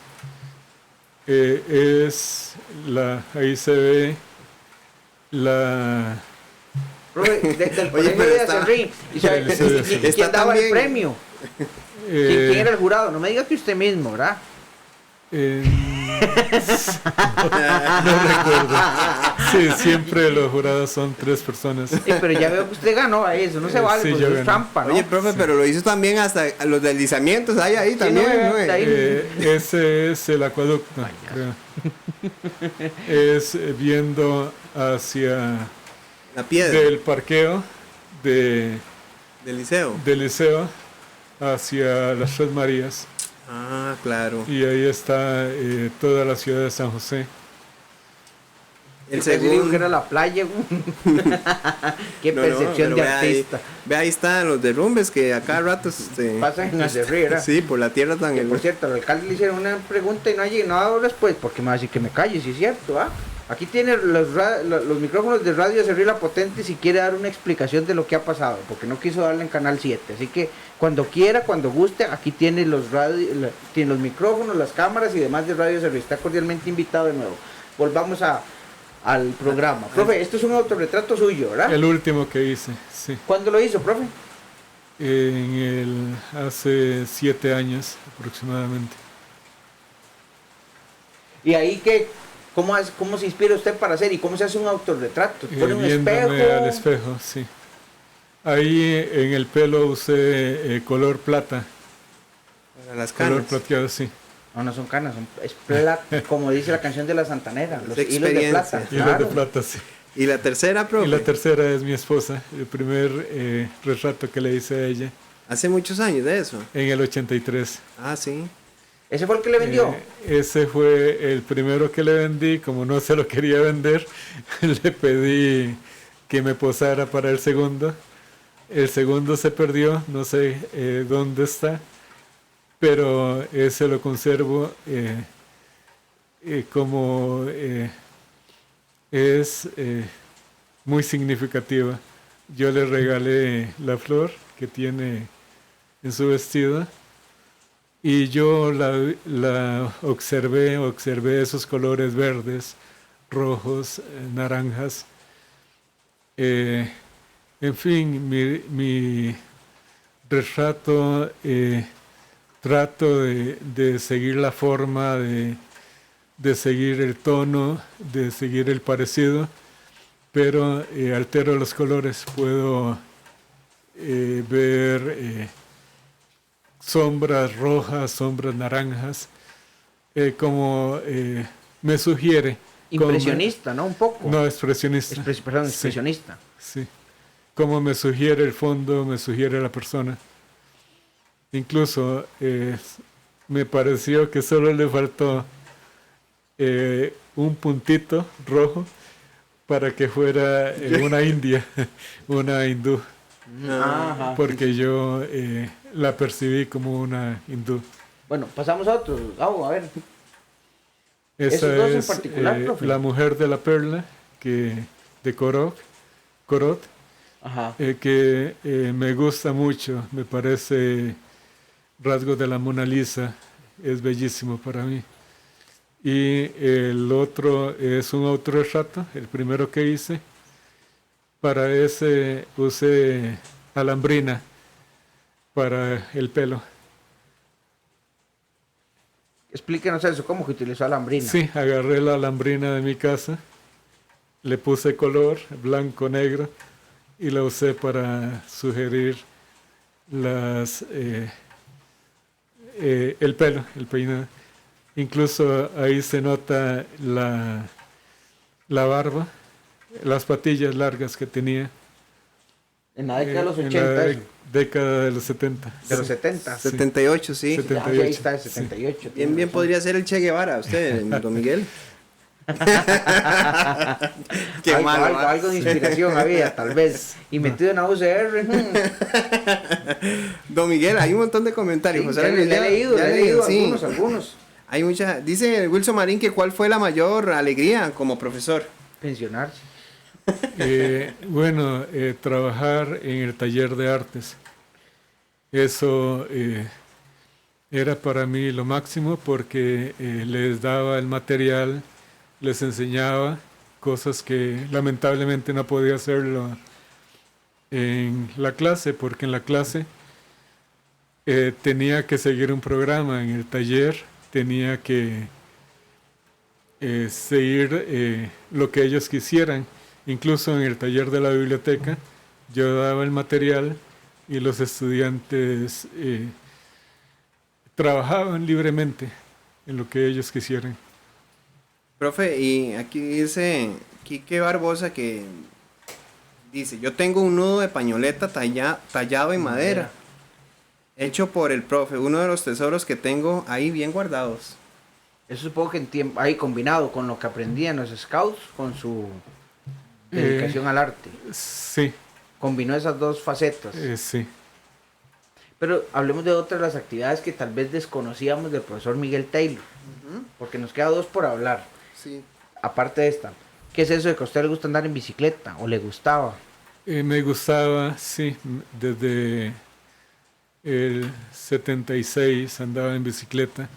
Ahí se ve la... Del Colegio de Aserrí. ¿Quién daba el premio? ¿Quién era el jurado? No me diga que usted mismo, ¿verdad? No recuerdo. Sí, siempre los jurados son 3 personas. Sí, pero ya veo que usted ganó a eso, no se vale, sí, pues es trampa, ¿no? Oye, profe, pero lo hizo también hasta los deslizamientos, hay ahí también, ¿no? Ese es el acueducto, creo. Es viendo hacia la piedra del parqueo del liceo hacia las Tres Marías. Ah, claro. Y ahí está toda la ciudad de San José. El segundo segundo que era la playa. Qué percepción de artista. Ve ahí están los derrumbes que a cada rato pasan en Aserrí, ¿verdad? Sí, por la tierra tan. Por cierto, al alcalde le hicieron una pregunta y no ha dado respuesta, porque me va a decir que me calle, si es cierto, ¿ah? Aquí tiene los micrófonos de Radio Aserrí La Potente si quiere dar una explicación de lo que ha pasado, porque no quiso darle en Canal 7. Así que cuando quiera, cuando guste, aquí tiene tiene los micrófonos, las cámaras y demás de Radio Aserrí. Está cordialmente invitado de nuevo. Volvamos al programa. Profe, esto es un autorretrato suyo, ¿verdad? El último que hice, sí. ¿Cuándo lo hizo, profe? Hace 7 años aproximadamente. ¿Y ahí cómo se inspira usted para hacer y cómo se hace un autorretrato? ¿Pone un Viéndome espejo? al espejo, sí. Ahí en el pelo usé color plata. Para las canas. Color plateado, sí. No son canas, es plata, como dice la canción de la Santanera, los hilos de plata. Hilos de plata, sí. ¿Y la tercera, profe? Y la tercera es mi esposa, el primer retrato que le hice a ella. Hace muchos años de eso. En el 83. Ah, sí. ¿Ese fue el que le vendió? Ese fue el primero que le vendí. Como no se lo quería vender, le pedí que me posara para el segundo. El segundo se perdió, no sé dónde está, pero ese lo conservo como es muy significativa. Yo le regalé la flor que tiene en su vestido y yo la observé esos colores verdes, rojos, naranjas. En fin, mi retrato trato de seguir la forma, de seguir el tono, de seguir el parecido, pero altero los colores. Puedo ver sombras rojas, sombras naranjas, como me sugiere. Impresionista, ¿no? Un poco. No, expresionista. Expresionista. Sí. como me sugiere el fondo, me sugiere la persona. Incluso me pareció que solo le faltó un puntito rojo para que fuera una india, una hindú, Ajá. porque yo la percibí como una hindú. Bueno, pasamos a otros. A ver. Esa Esos dos en es particular, profe. La mujer de la perla, de Corot, Ajá. que me gusta mucho, me parece rasgo de la Mona Lisa, es bellísimo para mí. Y el otro es un autorretrato, el primero que hice. Para ese usé alambrina para el pelo. Explíquenos eso, ¿cómo que utilizó alambrina? Sí, agarré la alambrina de mi casa, le puse color, blanco, negro, y la usé para sugerir el pelo, el peinado. Incluso ahí se nota la barba, las patillas largas que tenía. En la década de los En 80. la eso. década de los 70. De los 70. 78, sí. Seten- Ya, 78, ahí está, el 78. Bien, tiene bien razón. podría ser el Che Guevara, usted, don Miguel. Qué algo, malo, algo, ¿ah? algo de inspiración había, tal vez. Y metido en la UCR. Don Miguel, hay un montón de comentarios. Sí, José ya Aurelio, le he leído sí. algunos. Hay mucha. Dice Wilson Marín que cuál fue la mayor alegría como profesor. Pensionarse. Bueno, trabajar en el taller de artes. Eso era para mí lo máximo porque les daba el material, les enseñaba cosas que lamentablemente no podía hacerlo en la clase, porque en la clase tenía que seguir un programa, en el taller tenía que seguir lo que ellos quisieran. Incluso en el taller de la biblioteca yo daba el material y los estudiantes trabajaban libremente en lo que ellos quisieran. Profe, y aquí dice Quique Barbosa que dice, yo tengo un nudo de pañoleta tallado en madera, hecho por el profe, uno de los tesoros que tengo ahí bien guardados. Eso supongo que en tiempo, ahí combinado con lo que aprendía en los scouts, con su dedicación al arte. Sí, Combinó esas dos facetas. sí. Pero hablemos de otras de las actividades que tal vez desconocíamos del profesor Miguel Taylor. Porque nos queda dos por hablar. Sí. Aparte de esta. ¿Qué es eso de que a usted le gusta andar en bicicleta? ¿O le gustaba? Me gustaba, sí, desde el 76 andaba en bicicleta.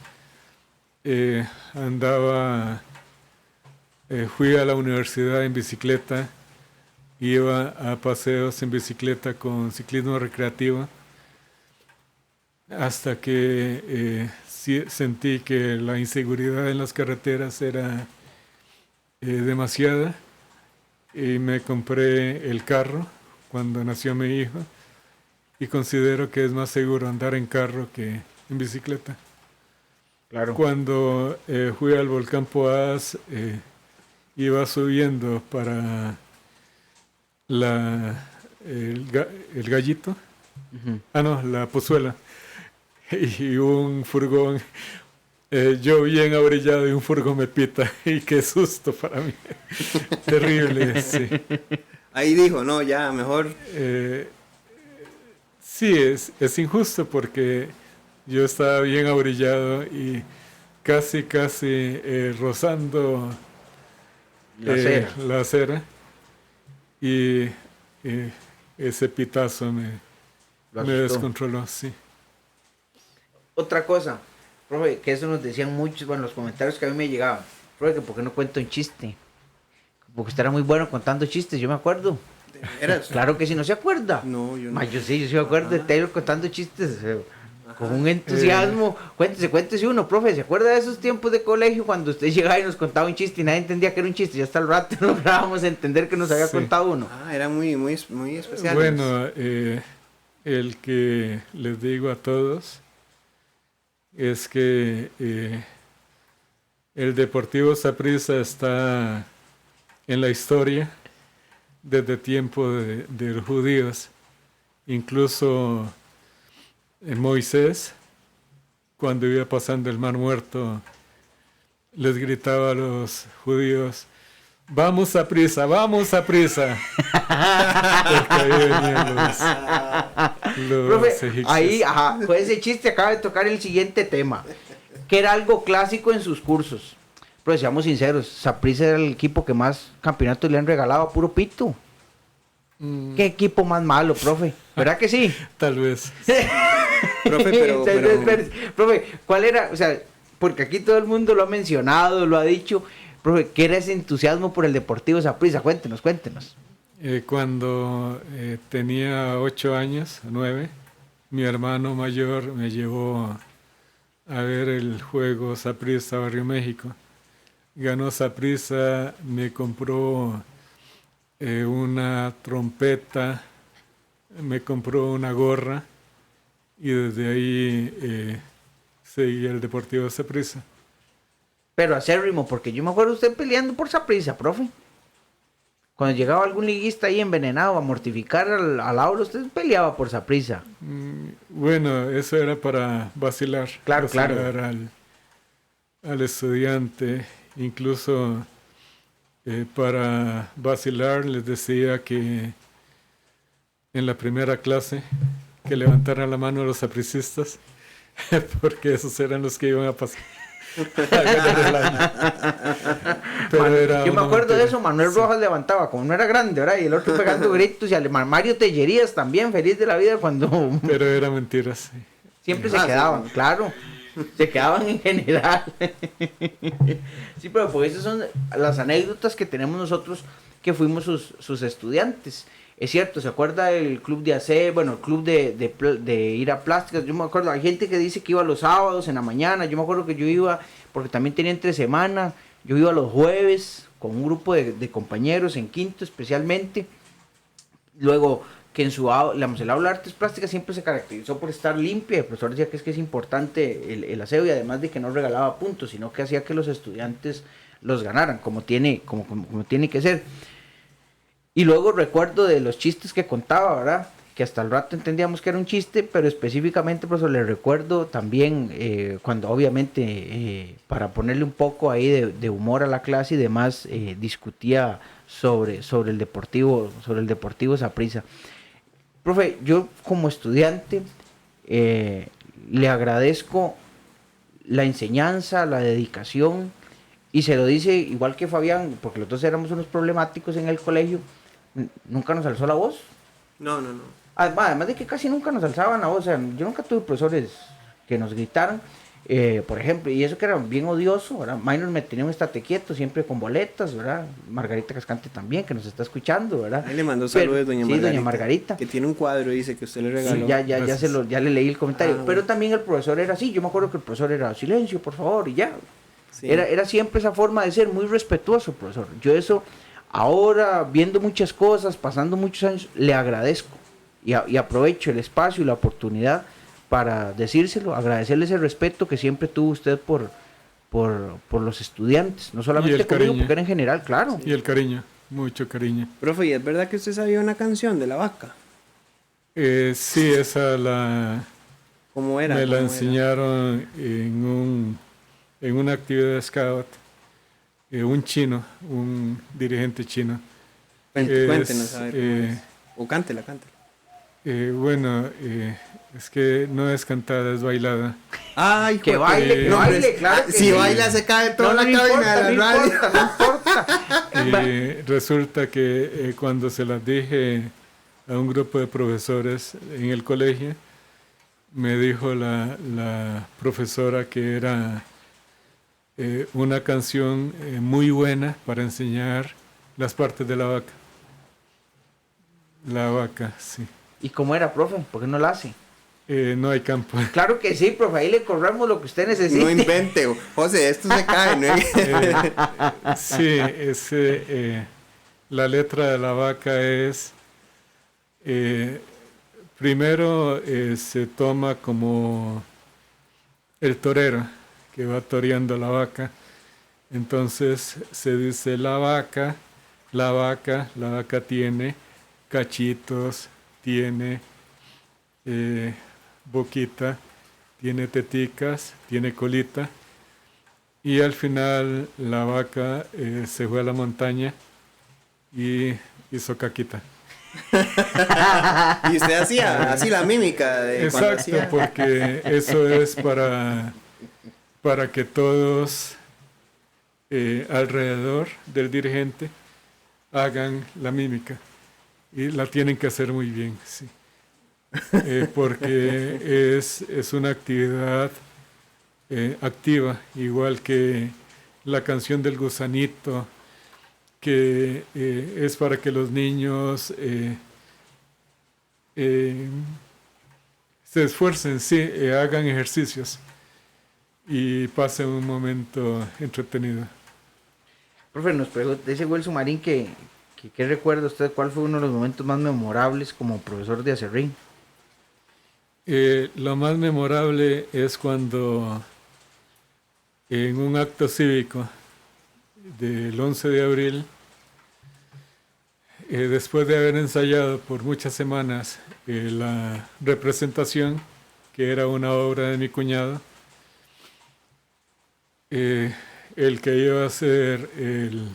Fui a la universidad en bicicleta, iba a paseos en bicicleta con ciclismo recreativo, hasta que sentí que la inseguridad en las carreteras era demasiada y me compré el carro cuando nació mi hijo y considero que es más seguro andar en carro que en bicicleta. Claro. Cuando fui al volcán Poás, iba subiendo para el Gallito, la Pozuela, y un furgón, yo bien abrillado y un furgón me pita, y qué susto para mí, terrible, sí. Ahí dijo, no, ya, mejor. Sí, es injusto porque yo estaba bien abrillado y casi rozando la acera y ese pitazo me descontroló, sí. Otra cosa, profe, que eso nos decían muchos, bueno, los comentarios que a mí me llegaban. Profe, que por qué no cuento un chiste. Porque usted era muy bueno contando chistes, yo me acuerdo. ¿Eras? Claro que sí, ¿no se acuerda? No, yo no. Ma, yo sí me acuerdo de Taylor contando chistes. Con un entusiasmo. Cuéntese uno, profe. ¿Se acuerda de esos tiempos de colegio cuando usted llegaba y nos contaba un chiste y nadie entendía que era un chiste? Ya hasta el rato no lográbamos entender que nos había contado uno. Era muy, muy, muy especial. Bueno, el que les digo a todos es que el Deportivo Saprissa está en la historia desde tiempo de los judíos. Incluso Moisés, cuando iba pasando el Mar Muerto, les gritaba a los judíos: ¡vamos a prisa, vamos a prisa! Porque ahí venían los Profe, egipcios. ahí, con ese chiste acaba de tocar el siguiente tema, que era algo clásico en sus cursos. Pero seamos sinceros, Saprissa era el equipo que más campeonatos le han regalado a puro pito. ¿Qué equipo más malo, profe? ¿Verdad que sí? Tal vez. Profe, pero... Profe, ¿cuál era? O sea, porque aquí todo el mundo lo ha mencionado, lo ha dicho. Profe, ¿qué era ese entusiasmo por el Deportivo Saprissa? Cuéntenos. Cuando tenía 8 años, 9, mi hermano mayor me llevó a ver el juego Saprissa Barrio México. Ganó Saprissa, me compró una trompeta, me compró una gorra y desde ahí seguí el Deportivo Saprissa. Pero acérrimo, porque yo me acuerdo de usted peleando por Saprissa, profe. Cuando llegaba algún liguista ahí envenenado a mortificar al aula, usted peleaba por Saprissa. Bueno, eso era para vacilar. Claro. Al estudiante. Incluso para vacilar les decía que en la primera clase que levantaran la mano a los sapricistas, porque esos eran los que iban a pasar. Yo me acuerdo de eso, Manuel Rojas levantaba, como no era grande, ¿verdad? Y el otro pegando gritos, y Mario Tellerías también, feliz de la vida cuando... Pero era mentira, sí. Siempre se quedaban, claro. Se quedaban en general. Sí, pero pues esas son las anécdotas que tenemos nosotros que fuimos sus estudiantes. Es cierto, ¿se acuerda del club de AC? Bueno, el club de ir a plásticas. Yo me acuerdo, hay gente que dice que iba los sábados en la mañana. Yo me acuerdo que yo iba, porque también tenía entre semana. Yo iba los jueves con un grupo de compañeros en quinto especialmente. Luego, que en el aula de artes plásticas siempre se caracterizó por estar limpia. El profesor decía que es importante el aseo, y además de que no regalaba puntos, sino que hacía que los estudiantes los ganaran, como tiene que ser. Y luego recuerdo de los chistes que contaba, ¿verdad? Que hasta el rato entendíamos que era un chiste, pero específicamente, profesor, le recuerdo también cuando obviamente, para ponerle un poco ahí de humor a la clase y demás, discutía sobre el Deportivo Saprissa. Profe, yo como estudiante le agradezco la enseñanza, la dedicación, y se lo dice igual que Fabián, porque los dos éramos unos problemáticos en el colegio. Nunca nos alzó la voz. No. Además de que casi nunca nos alzaban la voz. O sea, yo nunca tuve profesores que nos gritaran, por ejemplo, y eso que era bien odioso, ¿verdad? Minor me tenía un estate quieto, siempre con boletas, ¿verdad? Margarita Cascante también, que nos está escuchando, ¿verdad? Ahí le mandó saludos, doña Margarita. Que tiene un cuadro, dice, que usted le regaló. Sí, ya le leí el comentario. Bueno. Pero también el profesor era así. Yo me acuerdo que el profesor era silencio, por favor, y ya. Sí. Era siempre esa forma de ser, muy respetuoso, profesor. Yo eso, ahora, viendo muchas cosas, pasando muchos años, le agradezco. Y aprovecho el espacio y la oportunidad para decírselo, agradecerle ese respeto que siempre tuvo usted por los estudiantes, no solamente conmigo, porque era en general, claro. Y el cariño, mucho cariño. Profe, ¿y es verdad que usted sabía una canción de la vaca? Sí, esa ¿Cómo era? Me la enseñaron en una actividad de scout, un chino, un dirigente chino. Cuéntenos, a ver. O cántela. Bueno, es que no es cantada, es bailada. Ay, que baile, claro. Que si sí. Baila se cae toda la cabina de la radio. No importa. Resulta que cuando se las dije a un grupo de profesores en el colegio, me dijo la profesora que era una canción muy buena para enseñar las partes de la vaca. La vaca, sí. ¿Y cómo era, profe? ¿Por qué no la hace? No hay campo. Claro que sí, profe, ahí le corremos lo que usted necesite. No invente, José, esto se cae, ¿no? Sí, la letra de la vaca es, primero se toma como el torero que va toreando la vaca. Entonces se dice: la vaca la vaca tiene cachitos, tiene boquita, tiene teticas, tiene colita, y al final la vaca se fue a la montaña y hizo caquita. Y usted hacía así la mímica de cuando Exacto, hacía. porque eso es para que todos alrededor del dirigente hagan la mímica, y la tienen que hacer muy bien, sí. Porque es una actividad activa, igual que la canción del gusanito, que es para que los niños se esfuercen, sí, hagan ejercicios y pasen un momento entretenido. Profe, nos pregunta, dice Wilson Marín que ¿qué recuerda usted? ¿Cuál fue uno de los momentos más memorables como profesor de acerrín? Lo más memorable es cuando en un acto cívico del 11 de abril, después de haber ensayado por muchas semanas la representación, que era una obra de mi cuñado, el que iba a hacer el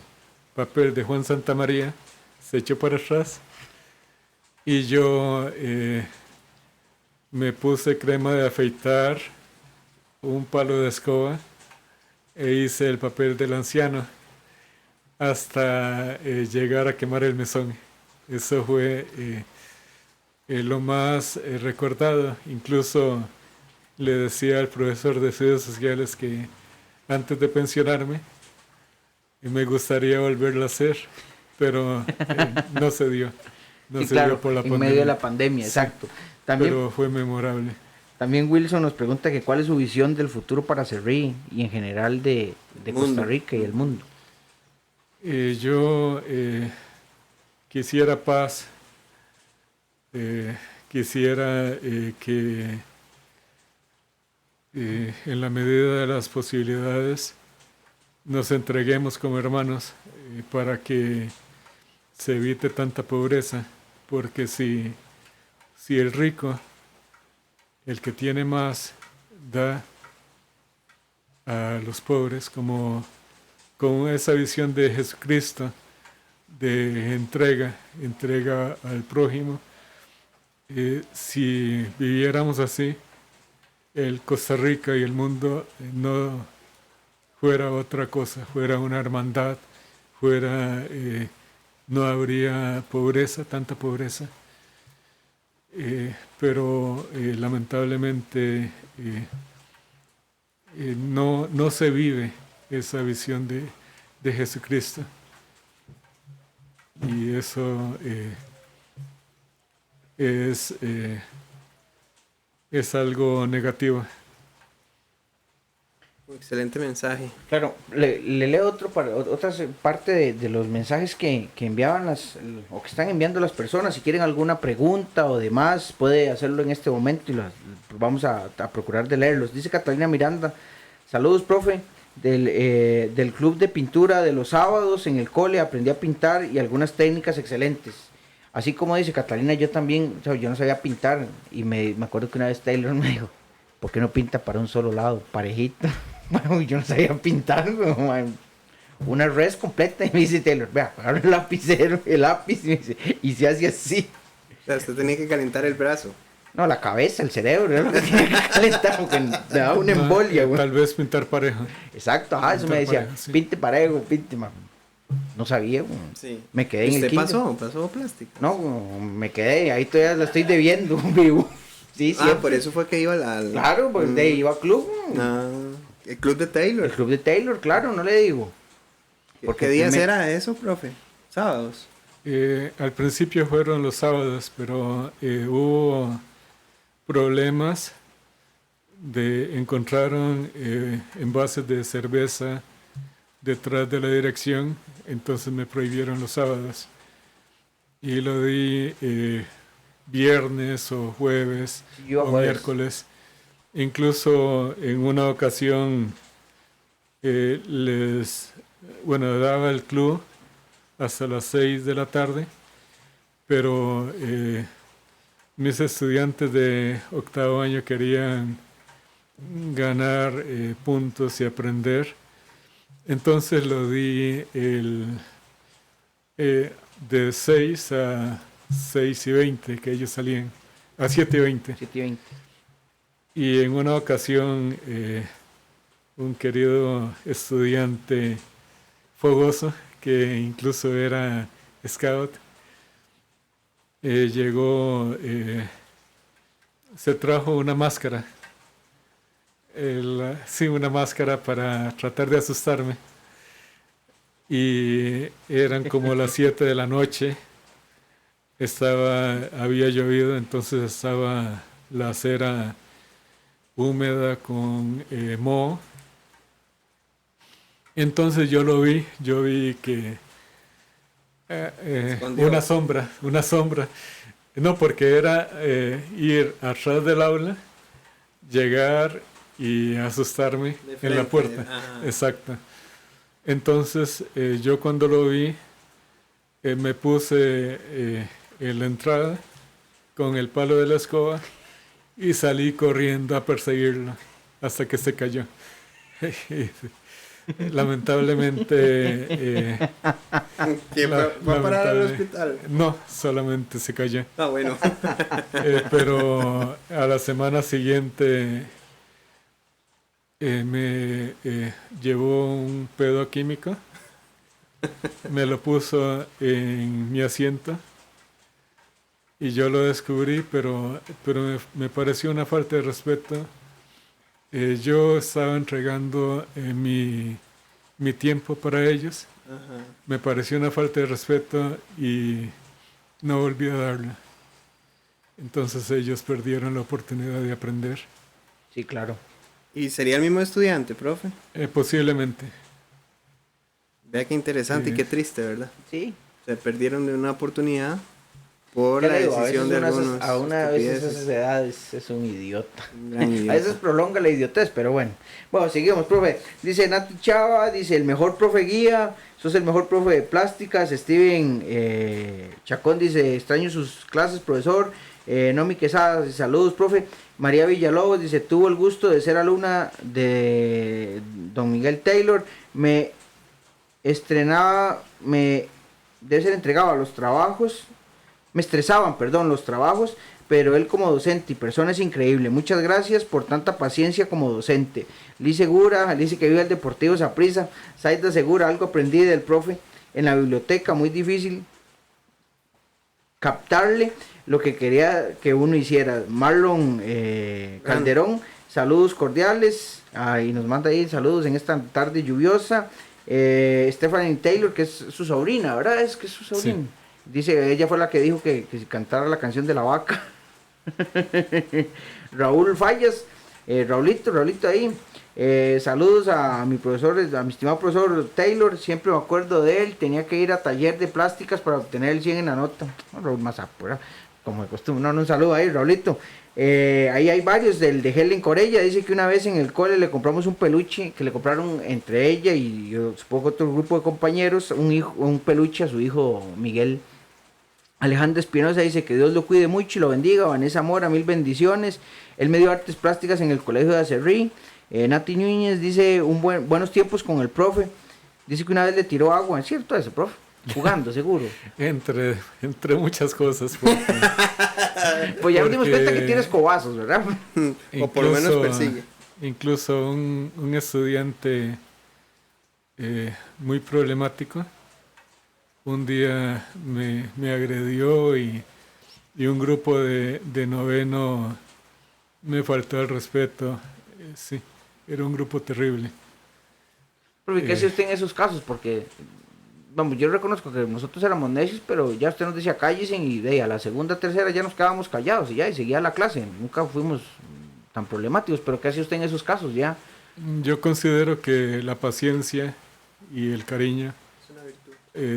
papel de Juan Santamaría se echó para atrás y yo me puse crema de afeitar, un palo de escoba e hice el papel del anciano hasta llegar a quemar el mesón. Eso fue lo más recordado. Incluso le decía al profesor de estudios sociales que antes de pensionarme me gustaría volverlo a hacer, pero no se dio. No Sí, se claro, dio por la en pandemia. medio de la pandemia, Sí, exacto. También, pero fue memorable. también Wilson nos pregunta que cuál es su visión del futuro para Acerrí y en general de Costa Rica y el mundo. Yo quisiera paz, quisiera que en la medida de las posibilidades nos entreguemos como hermanos para que se evite tanta pobreza, porque si el rico, el que tiene más, da a los pobres como con esa visión de Jesucristo, de entrega al prójimo, si viviéramos así, el Costa Rica y el mundo no fuera otra cosa, fuera una hermandad, no habría pobreza, tanta pobreza, pero lamentablemente no se vive esa visión de Jesucristo, y eso es algo negativo. Excelente mensaje. Claro, le leo otra parte de los mensajes que enviaban o que están enviando las personas. Si quieren alguna pregunta o demás, puede hacerlo en este momento y vamos a procurar de leerlos. Dice Catalina Miranda: saludos, profe. Del club de pintura de los sábados en el cole aprendí a pintar y algunas técnicas excelentes. Así como dice Catalina, yo también, yo no sabía pintar y me acuerdo que una vez Taylor me dijo: ¿por qué no pinta para un solo lado, parejito? Bueno, yo no sabía pintar, una res completa. Y me dice Taylor: vea, agarra el lapicero, el lápiz, y se hace así. O sea, usted tenía que calentar el brazo. No, la cabeza, el cerebro, era lo que tenía que calentar porque me daba una embolia, güey. Tal vez pintar parejo. Exacto, eso Pintar me decía, parejo, sí. pinte parejo, pinte, man. No sabía, güey. Sí. Me quedé en el ¿Usted kinder. pasó plástico? No, me quedé, ahí todavía la estoy debiendo, vivo. Sí, sí. Por eso fue que iba al... Claro, pues de ahí iba al club. El club de Taylor. El club de Taylor, claro, no le digo. ¿Qué días era eso, profe? ¿Sábados? Al principio fueron los sábados, pero hubo problemas. Encontraron envases de cerveza detrás de la dirección, entonces me prohibieron los sábados. Y lo di viernes o jueves Yo o jueves. miércoles. Incluso en una ocasión daba el club hasta las 6 de la tarde, pero mis estudiantes de octavo año querían ganar puntos y aprender, entonces lo di de 6 a 6:20, que ellos salían a 7:20. 7:20. Y en una ocasión, un querido estudiante fogoso, que incluso era scout, llegó, se trajo una máscara, sí, una máscara para tratar de asustarme. Y eran como las 7 de la noche, había llovido, entonces estaba la acera húmeda con moho. Entonces yo vi que una sombra, no, porque era ir atrás del aula, llegar y asustarme en la puerta. Ajá. Exacto. Entonces yo cuando lo vi, me puse en la entrada con el palo de la escoba y salí corriendo a perseguirlo hasta que se cayó. Lamentablemente... ¿Que va a parar al hospital? No, solamente se cayó. Ah, bueno. Pero a la semana siguiente me llevó un pedo químico, me lo puso en mi asiento y yo lo descubrí, pero me pareció una falta de respeto. Yo estaba entregando mi tiempo para ellos. Ajá. Me pareció una falta de respeto y no volví a darlo. Entonces ellos perdieron la oportunidad de aprender. Sí, claro. ¿Y sería el mismo estudiante, profe? Posiblemente. Vea qué interesante y qué triste, ¿verdad? Sí. Se perdieron de una oportunidad por la decisión de algunos. A una vez esas edades es un idiota. A veces prolonga la idiotez, pero bueno. Bueno, seguimos, profe. Dice Nati Chava, dice el mejor profe guía, sos el mejor profe de plásticas. Steven Chacón dice, extraño sus clases, profesor. Nomi Quesada, saludos, profe. María Villalobos dice, tuvo el gusto de ser alumna de don Miguel Taylor. Debe ser entregado a los trabajos. Me estresaban, los trabajos, pero él como docente y persona es increíble. Muchas gracias por tanta paciencia como docente. Liz Segura, dice que vive el Deportivo Saprissa. Zaida Segura, algo aprendí del profe en la biblioteca, muy difícil captarle lo que quería que uno hiciera. Marlon Calderón, saludos cordiales, y nos manda ahí saludos en esta tarde lluviosa. Stephanie Taylor, que es su sobrina, ¿verdad? Es que es su sobrina. Sí. Dice, ella fue la que dijo que cantara la canción de la vaca. Raúl Fallas, Raulito ahí. Saludos a mi profesor, a mi estimado profesor Taylor, siempre me acuerdo de él, tenía que ir a taller de plásticas para obtener el 100 en la nota. Raúl Mazapura, como de costumbre. Un saludo ahí, Raulito. Ahí hay varios, del de Helen Corella, dice que una vez en el cole le compramos un peluche, que le compraron entre ella y yo supongo otro grupo de compañeros, un peluche a su hijo Miguel. Alejandra Espinosa dice que Dios lo cuide mucho y lo bendiga. Vanessa Mora, 1000 bendiciones. Él me dio artes plásticas en el colegio de Acerrí. Nati Núñez dice buenos tiempos con el profe. Dice que una vez le tiró agua, ¿es cierto eso, profe? Jugando, seguro. entre muchas cosas. Pues ya nos dimos cuenta que tienes cobazos, ¿verdad? O por lo menos persigue. Incluso un estudiante muy problemático un día me agredió y un grupo de noveno me faltó el respeto. Sí, era un grupo terrible. Pero ¿qué hace usted en esos casos? Porque, vamos, yo reconozco que nosotros éramos necios, pero ya usted nos decía cállense y a la segunda, tercera ya nos quedábamos callados y seguía la clase. Nunca fuimos tan problemáticos, pero ¿qué hace usted en esos casos ya? Yo considero que la paciencia y el cariño, es una virtud.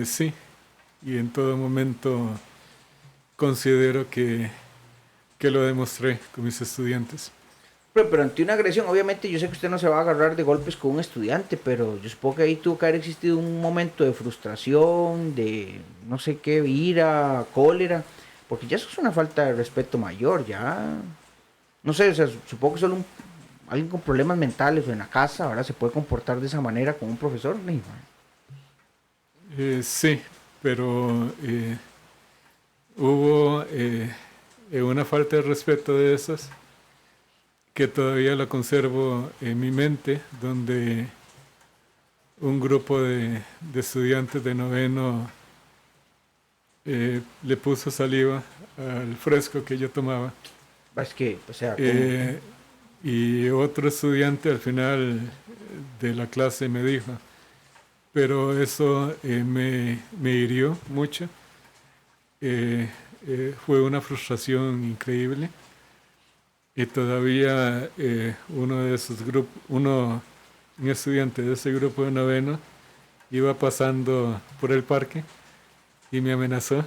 Sí, y en todo momento considero que lo demostré con mis estudiantes. Pero ante una agresión, obviamente yo sé que usted no se va a agarrar de golpes con un estudiante, pero yo supongo que ahí tuvo que haber existido un momento de frustración, de no sé qué, ira, cólera, porque ya eso es una falta de respeto mayor, ya. No sé, o sea, supongo que solo alguien con problemas mentales o en la casa, ahora se puede comportar de esa manera con un profesor. Ni, Sí, pero hubo una falta de respeto de esas que todavía la conservo en mi mente, donde un grupo de estudiantes de noveno le puso saliva al fresco que yo tomaba. es que, o sea, Y otro estudiante al final de la clase me dijo, pero eso me hirió mucho. Fue una frustración increíble. Y todavía uno de esos grupos, un estudiante de ese grupo de noveno, iba pasando por el parque y me amenazó.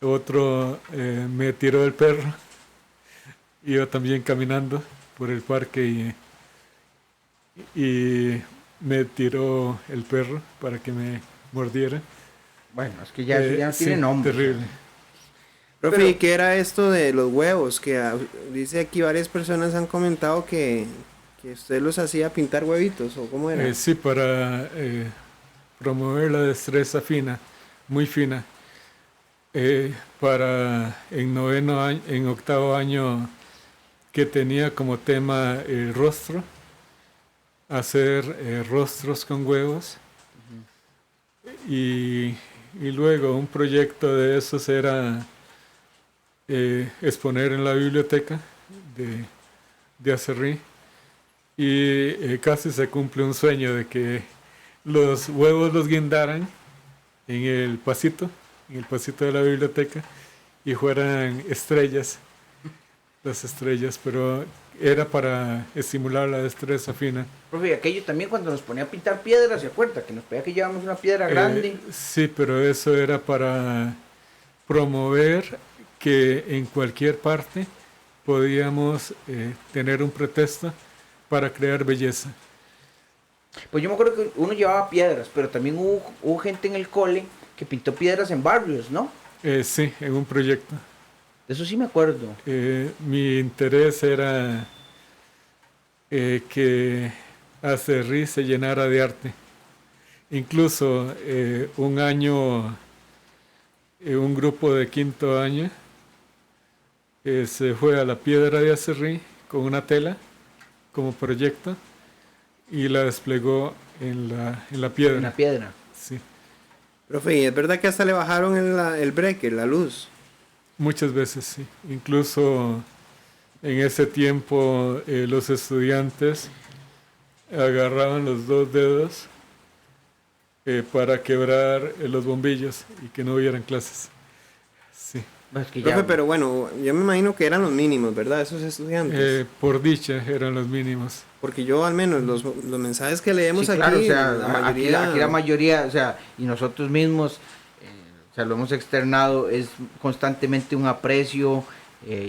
Otro me tiró el perro. Iba también caminando por el parque y me tiró el perro para que me mordiera. bueno, es que ya, eso ya no tiene sí, nombre. terrible. Profe, Pero- ¿y qué era esto de los huevos? Que dice aquí varias personas han comentado que usted los hacía pintar huevitos, ¿o cómo era? Sí, para promover la destreza fina, muy fina. Para en octavo año, que tenía como tema el rostro, hacer rostros con huevos. Y luego un proyecto de esos era exponer en la biblioteca de Acerrí. Y casi se cumple un sueño de que los huevos los guindaran en el pasito de la biblioteca y fueran estrellas, las estrellas, pero era para estimular la destreza fina. Profe, y aquello también cuando nos ponía a pintar piedras, ¿se acuerda? Que nos pedía que llevamos una piedra grande. Sí, pero eso era para promover que en cualquier parte podíamos tener un pretexto para crear belleza. Pues yo me acuerdo que uno llevaba piedras, pero también hubo gente en el cole que pintó piedras en barrios, ¿no? Sí, en un proyecto. De eso sí me acuerdo. Mi interés era que Acerrí se llenara de arte. Incluso un año, un grupo de quinto año se fue a la piedra de Acerrí con una tela como proyecto y la desplegó en la piedra. Una piedra. Sí. Profe, ¿y es verdad que hasta le bajaron el breaker, la luz? Muchas veces, sí. Incluso en ese tiempo los estudiantes agarraban los dos dedos para quebrar los bombillos y que no hubieran clases. Sí. Es que Profe, ya, pero bueno, yo me imagino que eran los mínimos, ¿verdad? Esos estudiantes. Por dicha eran los mínimos. Porque yo al menos los mensajes que leemos sí, aquí, claro, o sea, la mayoría... aquí la mayoría, o sea, y nosotros mismos, o sea, lo hemos externado, es constantemente un aprecio,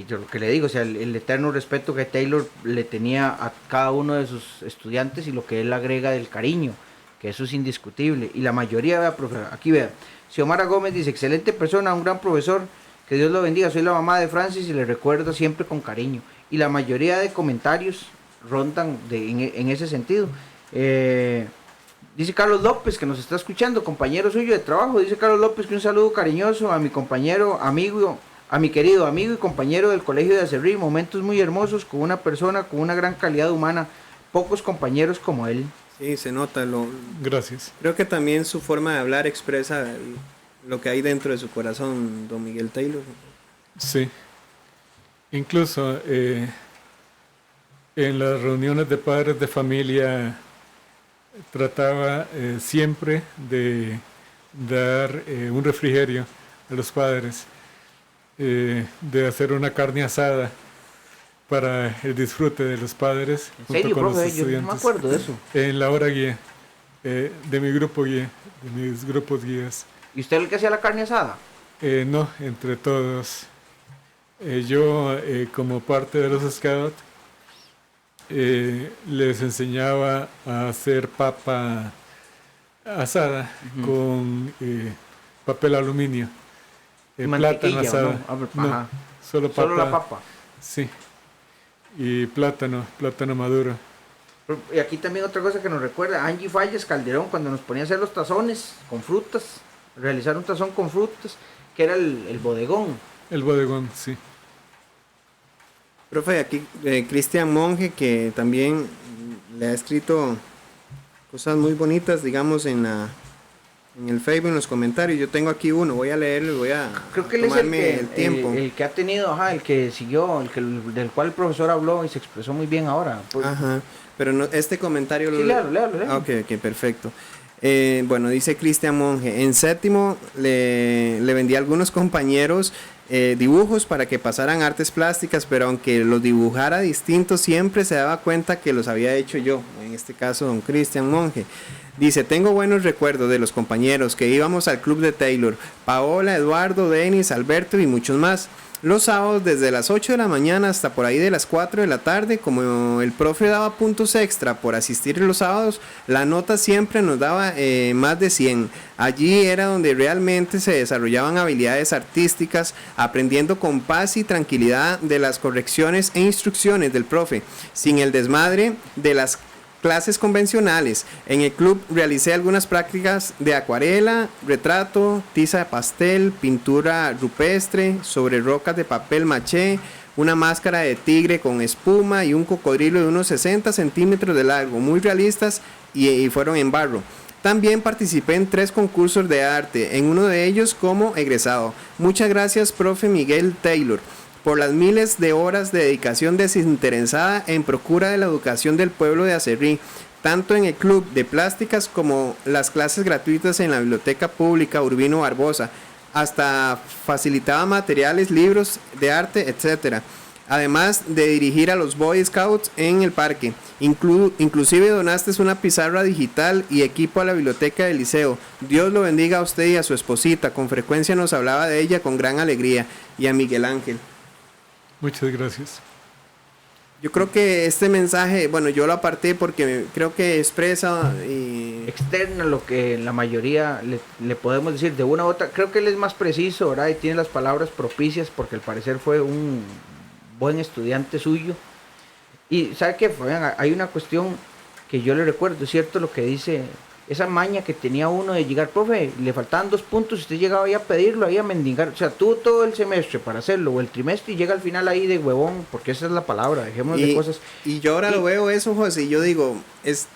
yo lo que le digo, o sea, el eterno respeto que Taylor le tenía a cada uno de sus estudiantes y lo que él agrega del cariño, que eso es indiscutible. Y la mayoría, vea, profe, aquí vea, Xiomara Gómez dice, excelente persona, un gran profesor, que Dios lo bendiga, soy la mamá de Francis y le recuerdo siempre con cariño. Y la mayoría de comentarios rondan en ese sentido. Dice Carlos López, que nos está escuchando, compañero suyo de trabajo, dice Carlos López que un saludo cariñoso a mi compañero, amigo, a mi querido amigo y compañero del colegio de Acerrí, momentos muy hermosos con una persona con una gran calidad humana, pocos compañeros como él. Sí, se nota. Gracias. Creo que también su forma de hablar expresa lo que hay dentro de su corazón, don Miguel Taylor. Sí. Incluso en las reuniones de padres de familia trataba siempre de dar un refrigerio a los padres, de hacer una carne asada para el disfrute de los padres ¿En junto serio, con los profe? Yo no estudiantes. me acuerdo de eso. En la hora guía, de mi grupo guía, de mis grupos guías. ¿Y usted el que hacía la carne asada? No, entre todos. Yo, como parte de los Scouts, les enseñaba a hacer papa asada con papel aluminio. Plátano asado. No, solo la papa. Sí. Y plátano maduro. Y aquí también otra cosa que nos recuerda, Angie Falles Calderón, cuando nos ponía a hacer los tazones con frutas, realizar un tazón con frutas, que era el bodegón. El bodegón, sí. Profe, aquí Cristian Monge, que también le ha escrito cosas muy bonitas, digamos, en el Facebook, en los comentarios. Yo tengo aquí uno, voy a leerlo y voy a Creo que él tomarme es el tiempo. El que ha tenido, el que siguió, del cual el profesor habló y se expresó muy bien ahora. Ajá, pero no, este comentario... Sí, léalo. Ok, perfecto. Bueno, dice Cristian Monge, en séptimo le vendí a algunos compañeros dibujos para que pasaran artes plásticas, pero aunque los dibujara distintos, siempre se daba cuenta que los había hecho yo, en este caso don Cristian Monge. Dice, tengo buenos recuerdos de los compañeros que íbamos al club de Taylor, Paola, Eduardo, Denis, Alberto y muchos más. Los sábados desde las 8 de la mañana hasta por ahí de las 4 de la tarde, como el profe daba puntos extra por asistir los sábados, la nota siempre nos daba más de 100. Allí era donde realmente se desarrollaban habilidades artísticas, aprendiendo con paz y tranquilidad de las correcciones e instrucciones del profe, sin el desmadre de las clases convencionales. En el club realicé algunas prácticas de acuarela, retrato, tiza de pastel, pintura rupestre sobre rocas de papel maché, una máscara de tigre con espuma y un cocodrilo de unos 60 centímetros de largo, muy realistas y fueron en barro. También participé en 3 concursos de arte, en uno de ellos como egresado. Muchas gracias, profe Miguel Taylor, por las miles de horas de dedicación desinteresada en procura de la educación del pueblo de Acerrí, tanto en el club de plásticas como las clases gratuitas en la biblioteca pública Urbino Barbosa, hasta facilitaba materiales, libros de arte, etc. Además de dirigir a los Boy Scouts en el parque. Inclusive donaste una pizarra digital y equipo a la biblioteca del liceo. Dios lo bendiga a usted y a su esposita. Con frecuencia nos hablaba de ella con gran alegría. Y a Miguel Ángel. Muchas gracias. Yo creo que este mensaje, bueno, yo lo aparté porque creo que expresa externa lo que la mayoría le podemos decir de una u otra. Creo que él es más preciso, ¿verdad? Y tiene las palabras propicias porque al parecer fue un buen estudiante suyo. Y ¿sabe qué? Hay una cuestión que yo le recuerdo, es cierto lo que dice, esa maña que tenía uno de llegar, profe, le faltaban 2 puntos, usted llegaba ahí a pedirlo, ahí a mendigar, o sea, tuvo todo el semestre para hacerlo, o el trimestre, y llega al final ahí de huevón, porque esa es la palabra, dejemos de cosas. Y yo ahora lo veo eso, José, y yo digo, es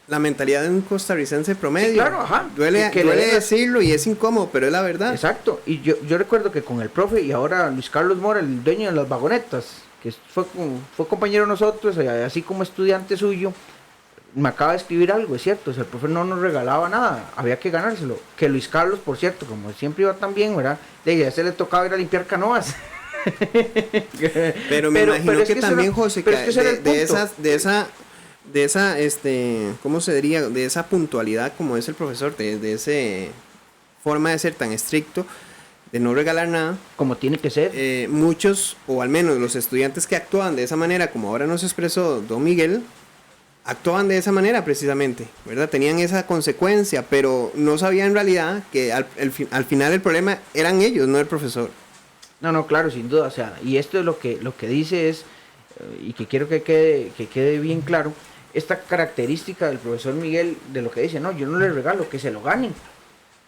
la mentalidad de un costarricense promedio. Sí, claro, ajá. Duele decirlo y es incómodo, pero es la verdad. Exacto, y yo recuerdo que con el profe, y ahora Luis Carlos Mora, el dueño de las vagonetas, que fue compañero de nosotros, así como estudiante suyo, me acaba de escribir algo, es cierto, o sea, el profe no nos regalaba nada, había que ganárselo. Que Luis Carlos, por cierto, como siempre iba tan bien, ¿verdad? Ya se le tocaba ir a limpiar canoas. pero imagino que también, José, que de esa ¿cómo se diría? De esa puntualidad como es el profesor, de esa forma de ser tan estricto, de no regalar nada. Como tiene que ser. Muchos, o al menos los estudiantes que actuaban de esa manera, como ahora nos expresó don Miguel, actuaban de esa manera precisamente, ¿verdad? Tenían esa consecuencia, pero no sabían en realidad que al final el problema eran ellos, no el profesor. No, claro, sin duda, o sea, y esto es lo que dice es, y que quiero que quede bien claro, esta característica del profesor Miguel, de lo que dice, no, yo no les regalo, que se lo ganen.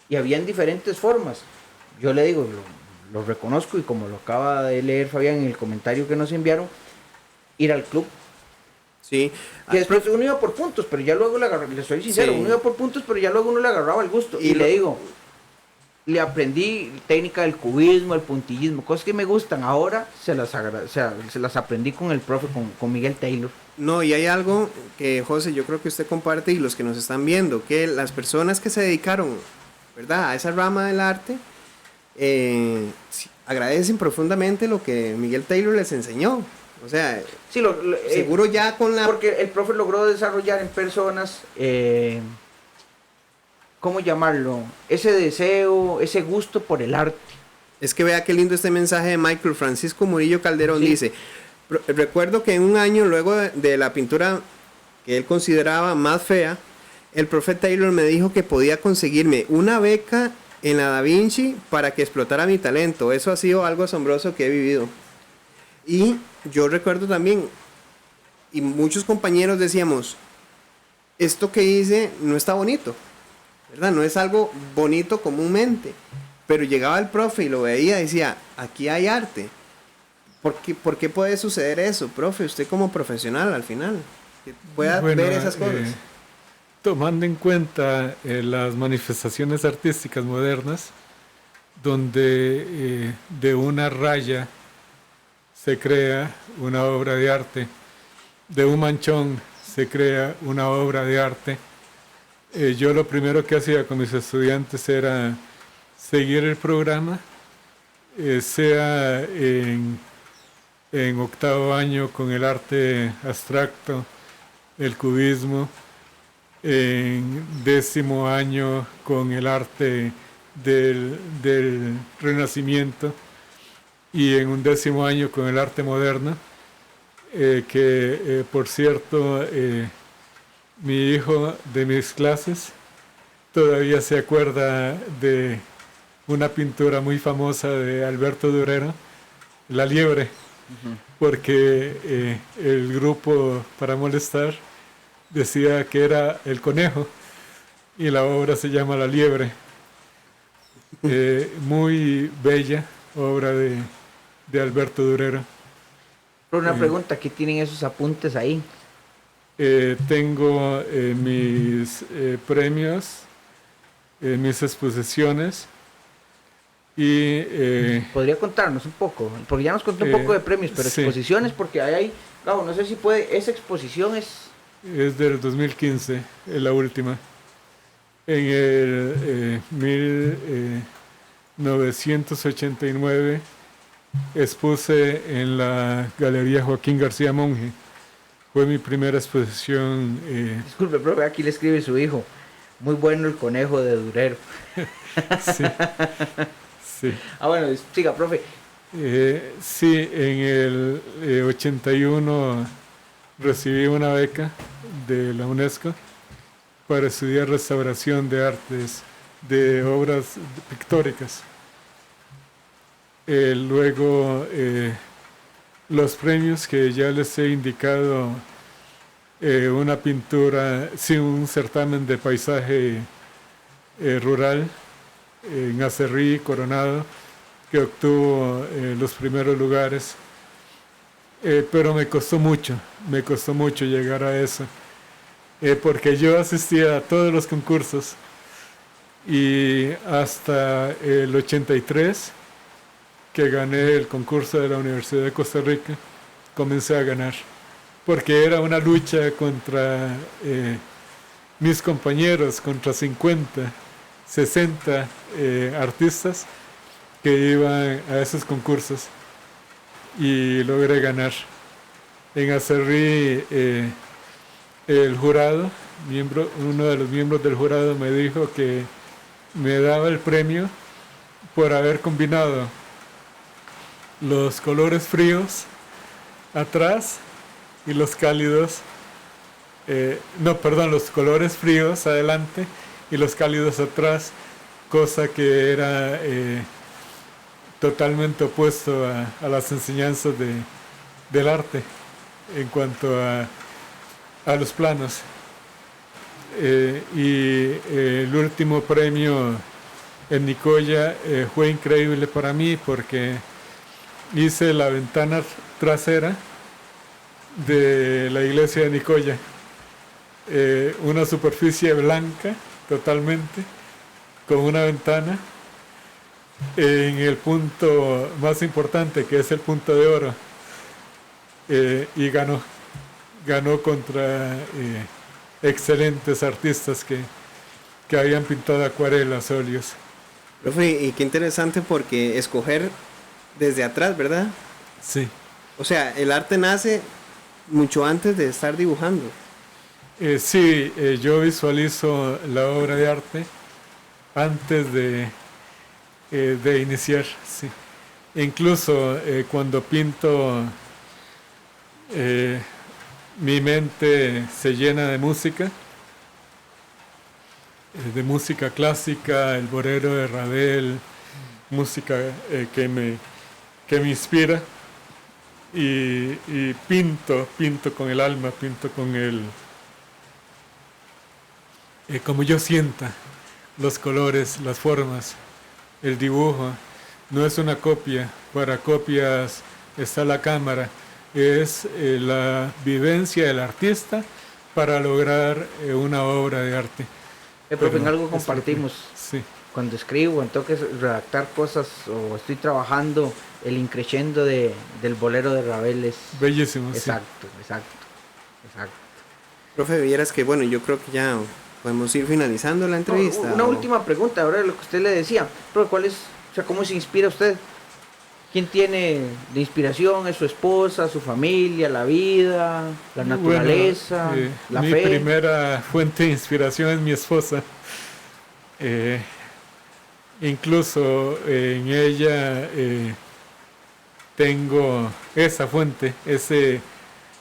Y habían diferentes formas. Yo le digo, lo reconozco, y como lo acaba de leer Fabián en el comentario que nos enviaron, ir al club. Sí. Que después uno iba por puntos, pero ya luego le soy sincero, sí. Uno iba por puntos, pero ya luego uno le agarraba el gusto. Y le digo, le aprendí técnica del cubismo, el puntillismo, cosas que me gustan. Ahora se las aprendí con el profe, con Miguel Taylor. No, y hay algo que, José, yo creo que usted comparte, y los que nos están viendo, que las personas que se dedicaron, ¿verdad?, a esa rama del arte, agradecen profundamente lo que Miguel Taylor les enseñó. O sea, sí, seguro ya con la... Porque el profe logró desarrollar en personas, ¿cómo llamarlo? Ese deseo, ese gusto por el arte. Es que vea qué lindo este mensaje de Michael Francisco Murillo Calderón, sí. Dice... Recuerdo que en un año luego de la pintura que él consideraba más fea, el profe Taylor me dijo que podía conseguirme una beca en la Da Vinci para que explotara mi talento. Eso ha sido algo asombroso que he vivido. Y yo recuerdo también, y muchos compañeros decíamos, esto que hice no está bonito, ¿verdad? No es algo bonito comúnmente. Pero llegaba el profe y lo veía y decía, aquí hay arte. ¿Por qué puede suceder eso, profe? Usted como profesional al final, que pueda ver esas cosas. Tomando en cuenta las manifestaciones artísticas modernas, donde de una raya se crea una obra de arte, de un manchón se crea una obra de arte, yo lo primero que hacía con mis estudiantes era seguir el programa, sea en octavo año con el arte abstracto, el cubismo, en 10º año con el arte del Renacimiento y en 11º año con el arte moderno, por cierto, mi hijo de mis clases todavía se acuerda de una pintura muy famosa de Alberto Durero, La Liebre, porque el grupo Para Molestar decía que era el conejo y la obra se llama La Liebre. Muy bella obra de Alberto Durero. Una pregunta, ¿qué tienen esos apuntes ahí? Tengo mis premios, mis exposiciones y... ¿Podría contarnos un poco? Porque ya nos contó un poco de premios, pero sí. Exposiciones, porque hay, Gabo, no sé si puede, esa exposición es del 2015, es la última. En el 1989 expuse en la Galería Joaquín García Monge. Fue mi primera exposición. Disculpe, profe, aquí le escribe su hijo. Muy bueno el conejo de Durero. Sí, sí. Bueno, siga, profe. Sí, en el 81 recibí una beca de la UNESCO para estudiar restauración de artes, de obras pictóricas. Luego, los premios que ya les he indicado, una pintura, sí, un certamen de paisaje rural en Acerrí, Coronado, que obtuvo los primeros lugares, pero me costó mucho llegar a eso, porque yo asistía a todos los concursos y hasta el 83, que gané el concurso de la Universidad de Costa Rica, comencé a ganar, porque era una lucha contra mis compañeros, contra 50, 60 artistas que iban a esos concursos, y logré ganar. En Acerrí, el jurado, uno de los miembros del jurado me dijo que me daba el premio por haber combinado los colores fríos atrás y los cálidos, los colores fríos adelante y los cálidos atrás, cosa que era totalmente opuesto a las enseñanzas del arte en cuanto a los planos. Y el último premio en Nicoya fue increíble para mí, porque hice la ventana trasera de la iglesia de Nicoya, una superficie blanca totalmente, con una ventana en el punto más importante, que es el punto de oro, y ganó contra excelentes artistas que habían pintado acuarelas, óleos. Profe, y qué interesante, porque escoger desde atrás, ¿verdad? Sí. O sea, el arte nace mucho antes de estar dibujando. Sí, yo visualizo la obra de arte antes de iniciar, sí. Incluso cuando pinto Mi mente se llena de música clásica, el bolero de Ravel, música que me inspira, y pinto con el alma, pinto con como yo sienta los colores, las formas, el dibujo. No es una copia, para copias está la cámara, es la vivencia del artista para lograr una obra de arte. Profe, en algo compartimos. Sí. Cuando escribo, entonces redactar cosas o estoy trabajando, el increciendo del bolero de Ravel es bellísimo. Exacto. Profe, vieras que bueno, yo creo que ya podemos ir finalizando la entrevista. Una última pregunta, ahora lo que usted le decía, pero ¿cómo se inspira usted? ¿Quién tiene de inspiración? ¿Es su esposa, su familia, la vida, la naturaleza, la mi fe? Mi primera fuente de inspiración es mi esposa. Incluso en ella tengo esa fuente,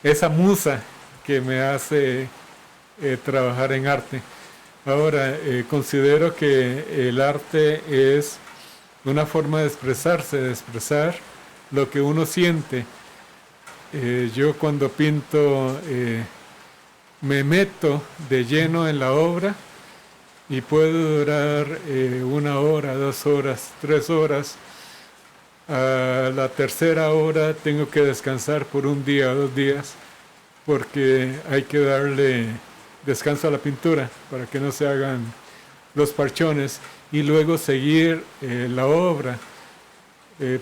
esa musa que me hace trabajar en arte. Ahora, considero que el arte es una forma de expresarse, de expresar lo que uno siente. Yo cuando pinto me meto de lleno en la obra y puedo durar 1 hora, 2 horas, 3 horas. A la tercera hora tengo que descansar por 1 día, 2 días, porque hay que darle descanso a la pintura para que no se hagan los parchones, y luego seguir la obra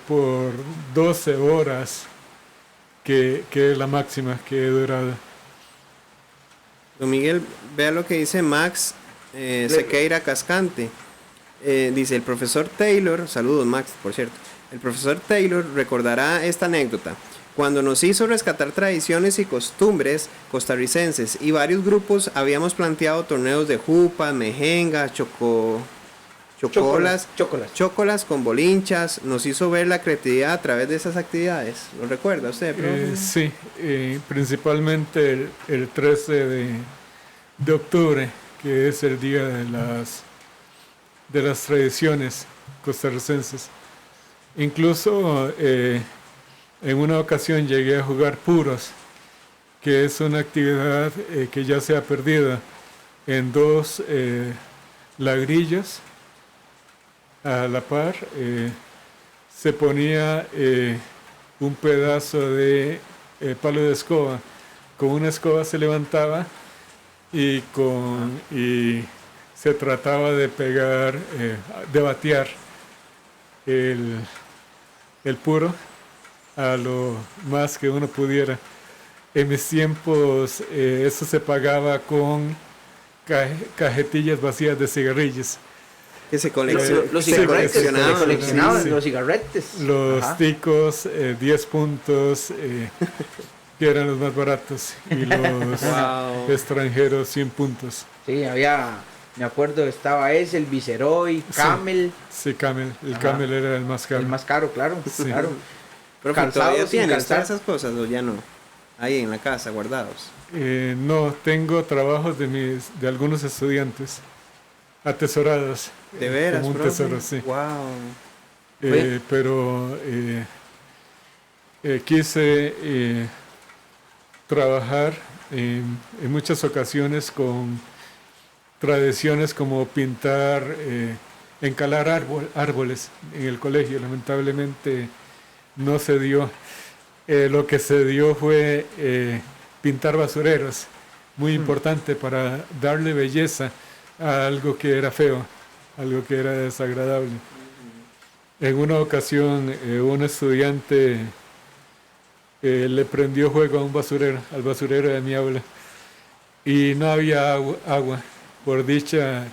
por 12 horas, que es la máxima que he durado. Don Miguel, vea lo que dice Max Sequeira Cascante. Dice: el profesor Taylor, saludos Max, por cierto, el profesor Taylor recordará esta anécdota. Cuando nos hizo rescatar tradiciones y costumbres costarricenses y varios grupos habíamos planteado torneos de jupas, mejengas, chocolas con bolinchas, nos hizo ver la creatividad a través de esas actividades. ¿Lo recuerda usted, profe? Sí, principalmente el 13 de octubre, que es el día de las tradiciones costarricenses. Incluso en una ocasión llegué a jugar puros, que es una actividad que ya se ha perdido, en 2 ladrillos a la par. Se ponía un pedazo de palo de escoba, con una escoba se levantaba y se trataba de pegar, de batear el puro a lo más que uno pudiera. En mis tiempos eso se pagaba con cajetillas vacías de cigarrillos. Que se Los coleccionaban, los cigarretes. Los ticos, 10 puntos, que eran los más baratos, y los extranjeros 100 puntos. Sí, me acuerdo, estaba el Viceroy, Camel. Sí, Camel. Camel era el más caro. El más caro, claro. Sí. Claro. Pero ¿todavía tiene esas cosas o ya no? Ahí en la casa, guardados. No, tengo trabajos de algunos estudiantes atesorados. ¿De veras, como un profe? tesoro, sí. Wow. Pero quise trabajar en muchas ocasiones con tradiciones como pintar, encalar árboles en el colegio. Lamentablemente no se dio. Lo que se dio fue pintar basureros, muy importante para darle belleza a algo que era feo, algo que era desagradable. En una ocasión un estudiante le prendió fuego a un basurero, al basurero de mi aula, y no había agua. Por dicha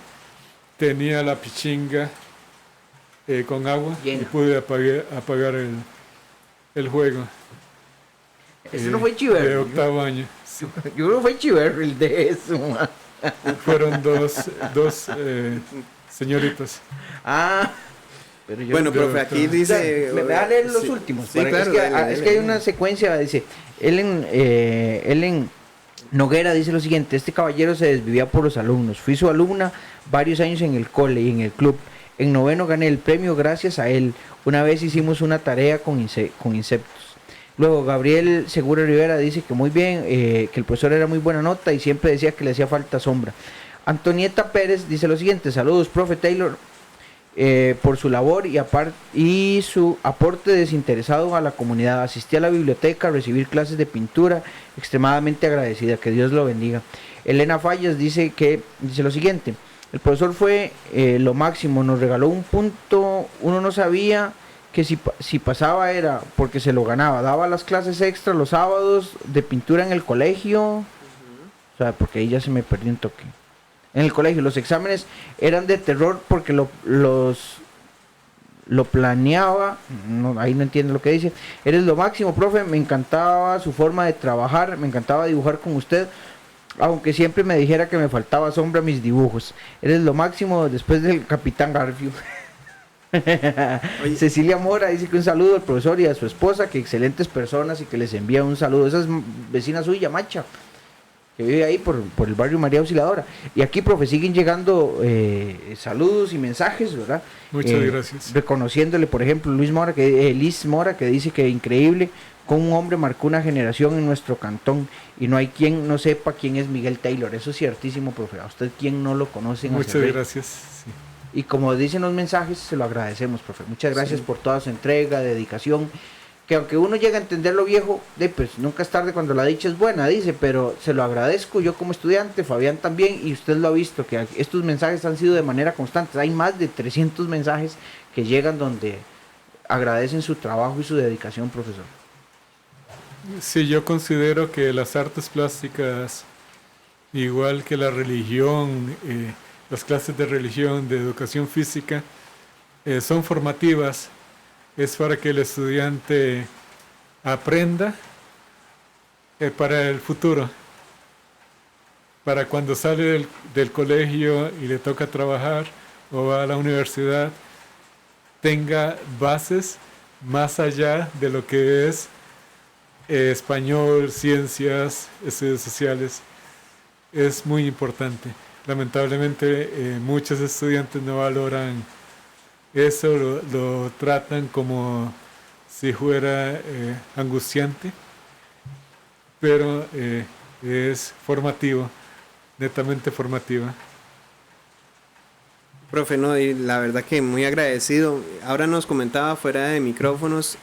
tenía la pichinga con agua y pude apagar el fuego. Ese no fue Chiver. De 8º año. Sí. Yo creo que fue Chiver el de eso, man. Fueron dos señoritas. Pero profe, aquí dice... Me voy a leer los últimos. Sí, claro. Es que hay una secuencia, dice, Ellen Noguera dice lo siguiente: este caballero se desvivía por los alumnos. Fui su alumna varios años en el cole y en el club. En noveno gané el premio gracias a él. Una vez hicimos una tarea con insectos. Luego Gabriel Segura Rivera dice que muy bien, que el profesor era muy buena nota y siempre decía que le hacía falta sombra. Antonieta Pérez dice lo siguiente: saludos, profe Taylor, por su labor y su aporte desinteresado a la comunidad. Asistí a la biblioteca a recibir clases de pintura, extremadamente agradecida, que Dios lo bendiga. Elena Fallas dice lo siguiente: el profesor fue lo máximo, nos regaló un punto, uno no sabía que si pasaba era porque se lo ganaba, daba las clases extra los sábados de pintura en el colegio, o sea, porque ahí ya se me perdió un toque. En el colegio los exámenes eran de terror porque lo planeaba, no, ahí no entiendo lo que dice. Eres lo máximo, profe, me encantaba su forma de trabajar, me encantaba dibujar con usted, aunque siempre me dijera que me faltaba sombra a mis dibujos. Eres lo máximo después del Capitán Garfio. Cecilia Mora dice que un saludo al profesor y a su esposa, que excelentes personas y que les envía un saludo. Esa es vecina suya, Macha, que vive ahí por el barrio María Auxiliadora. Y aquí, profe, siguen llegando saludos y mensajes, ¿verdad? Muchas gracias. Reconociéndole, por ejemplo, Liz Mora, que dice que increíble cómo un hombre marcó una generación en nuestro cantón y no hay quien no sepa quién es Miguel Taylor. Eso es ciertísimo, profe. A usted, ¿quién no lo conoce? Muchas gracias. Sí. Y como dicen los mensajes, se lo agradecemos, profe. Muchas gracias por toda su entrega, dedicación. Que aunque uno llega a entender lo viejo, pues nunca es tarde cuando la dicha es buena, dice, pero se lo agradezco yo como estudiante, Fabián también, y usted lo ha visto, que estos mensajes han sido de manera constante. Hay más de 300 mensajes que llegan donde agradecen su trabajo y su dedicación, profesor. Sí, yo considero que las artes plásticas, igual que la religión, las clases de religión, de educación física, son formativas. Es para que el estudiante aprenda para el futuro, para cuando sale del colegio y le toca trabajar o va a la universidad, tenga bases más allá de lo que es español, ciencias, estudios sociales. Es muy importante. Lamentablemente muchos estudiantes no valoran eso, lo tratan como si fuera angustiante, pero es formativo, netamente formativa. Profe, no, y la verdad que muy agradecido. Ahora nos comentaba fuera de micrófonos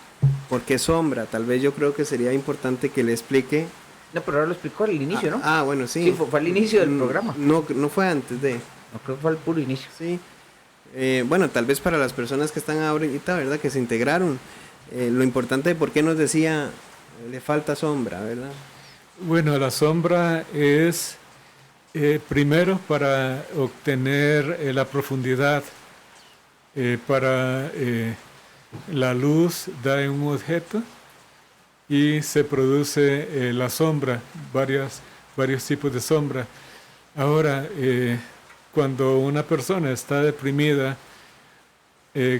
por qué sombra. Tal vez yo creo que sería importante que le explique. No, pero ahora lo explicó al inicio, ¿no? Bueno, sí. Sí, fue al inicio del programa. No fue antes de. No, creo que fue al puro inicio. Sí. Bueno, tal vez para las personas que están ahorita, ¿verdad? Que se integraron. Lo importante de por qué nos decía, le falta sombra, ¿verdad? Bueno, la sombra es primero para obtener la profundidad, para la luz da en un objeto y se produce la sombra, varios tipos de sombra. Ahora, cuando una persona está deprimida,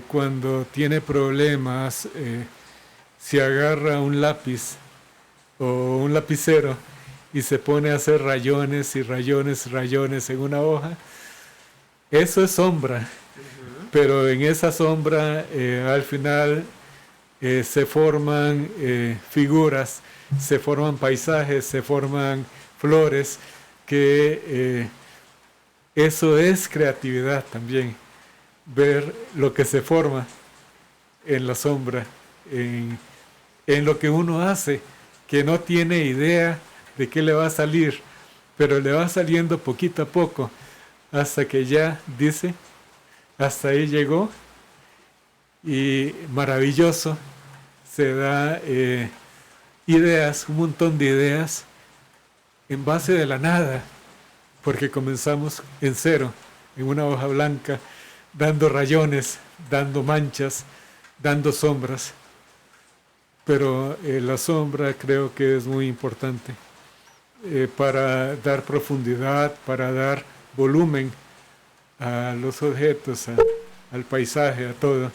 cuando tiene problemas, si agarra un lápiz o un lapicero y se pone a hacer rayones y rayones, rayones en una hoja, eso es sombra. Pero en esa sombra al final se forman figuras, se forman paisajes, se forman flores, que eso es creatividad también, ver lo que se forma en la sombra, en lo que uno hace, que no tiene idea de qué le va a salir, pero le va saliendo poquito a poco, hasta que ya dice, hasta ahí llegó, y maravilloso, se da ideas, un montón de ideas, en base de la nada, porque comenzamos en cero, en una hoja blanca, dando rayones, dando manchas, dando sombras. Pero la sombra creo que es muy importante para dar profundidad, para dar volumen a los objetos, al paisaje, a todo.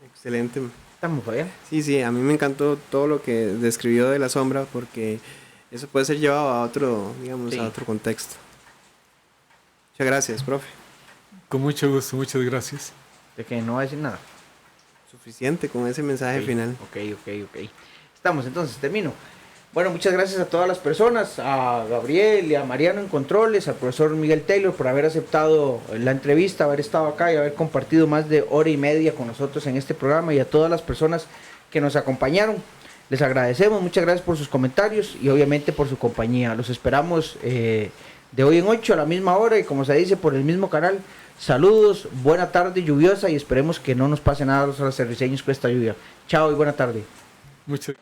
Excelente. Estamos, Fabián. Sí, sí, a mí me encantó todo lo que describió de la sombra porque eso puede ser llevado a otro, digamos, Sí. a otro contexto. Muchas gracias, profe. Con mucho gusto, muchas gracias. De que no va a decir nada. Suficiente con ese mensaje Ok, final. ok. Estamos, entonces, termino. Bueno, muchas gracias a todas las personas, a Gabriel y a Mariano en Controles, al profesor Miguel Taylor por haber aceptado la entrevista, haber estado acá y haber compartido más de hora y media con nosotros en este programa, y a todas las personas que nos acompañaron. Les agradecemos, muchas gracias por sus comentarios y obviamente por su compañía. Los esperamos de hoy en 8 a la misma hora y como se dice por el mismo canal. Saludos, buena tarde lluviosa y esperemos que no nos pase nada a los acerriceños con esta lluvia. Chao y buena tarde. Muchas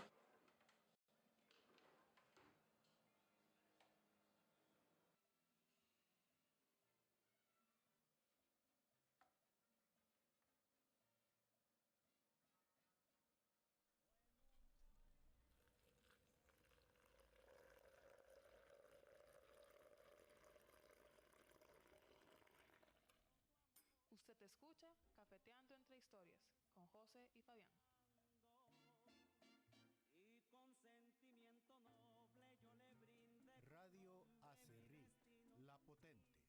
Usted escucha Cafeteando entre Historias con José y Fabián. Radio Acerrí, la potente.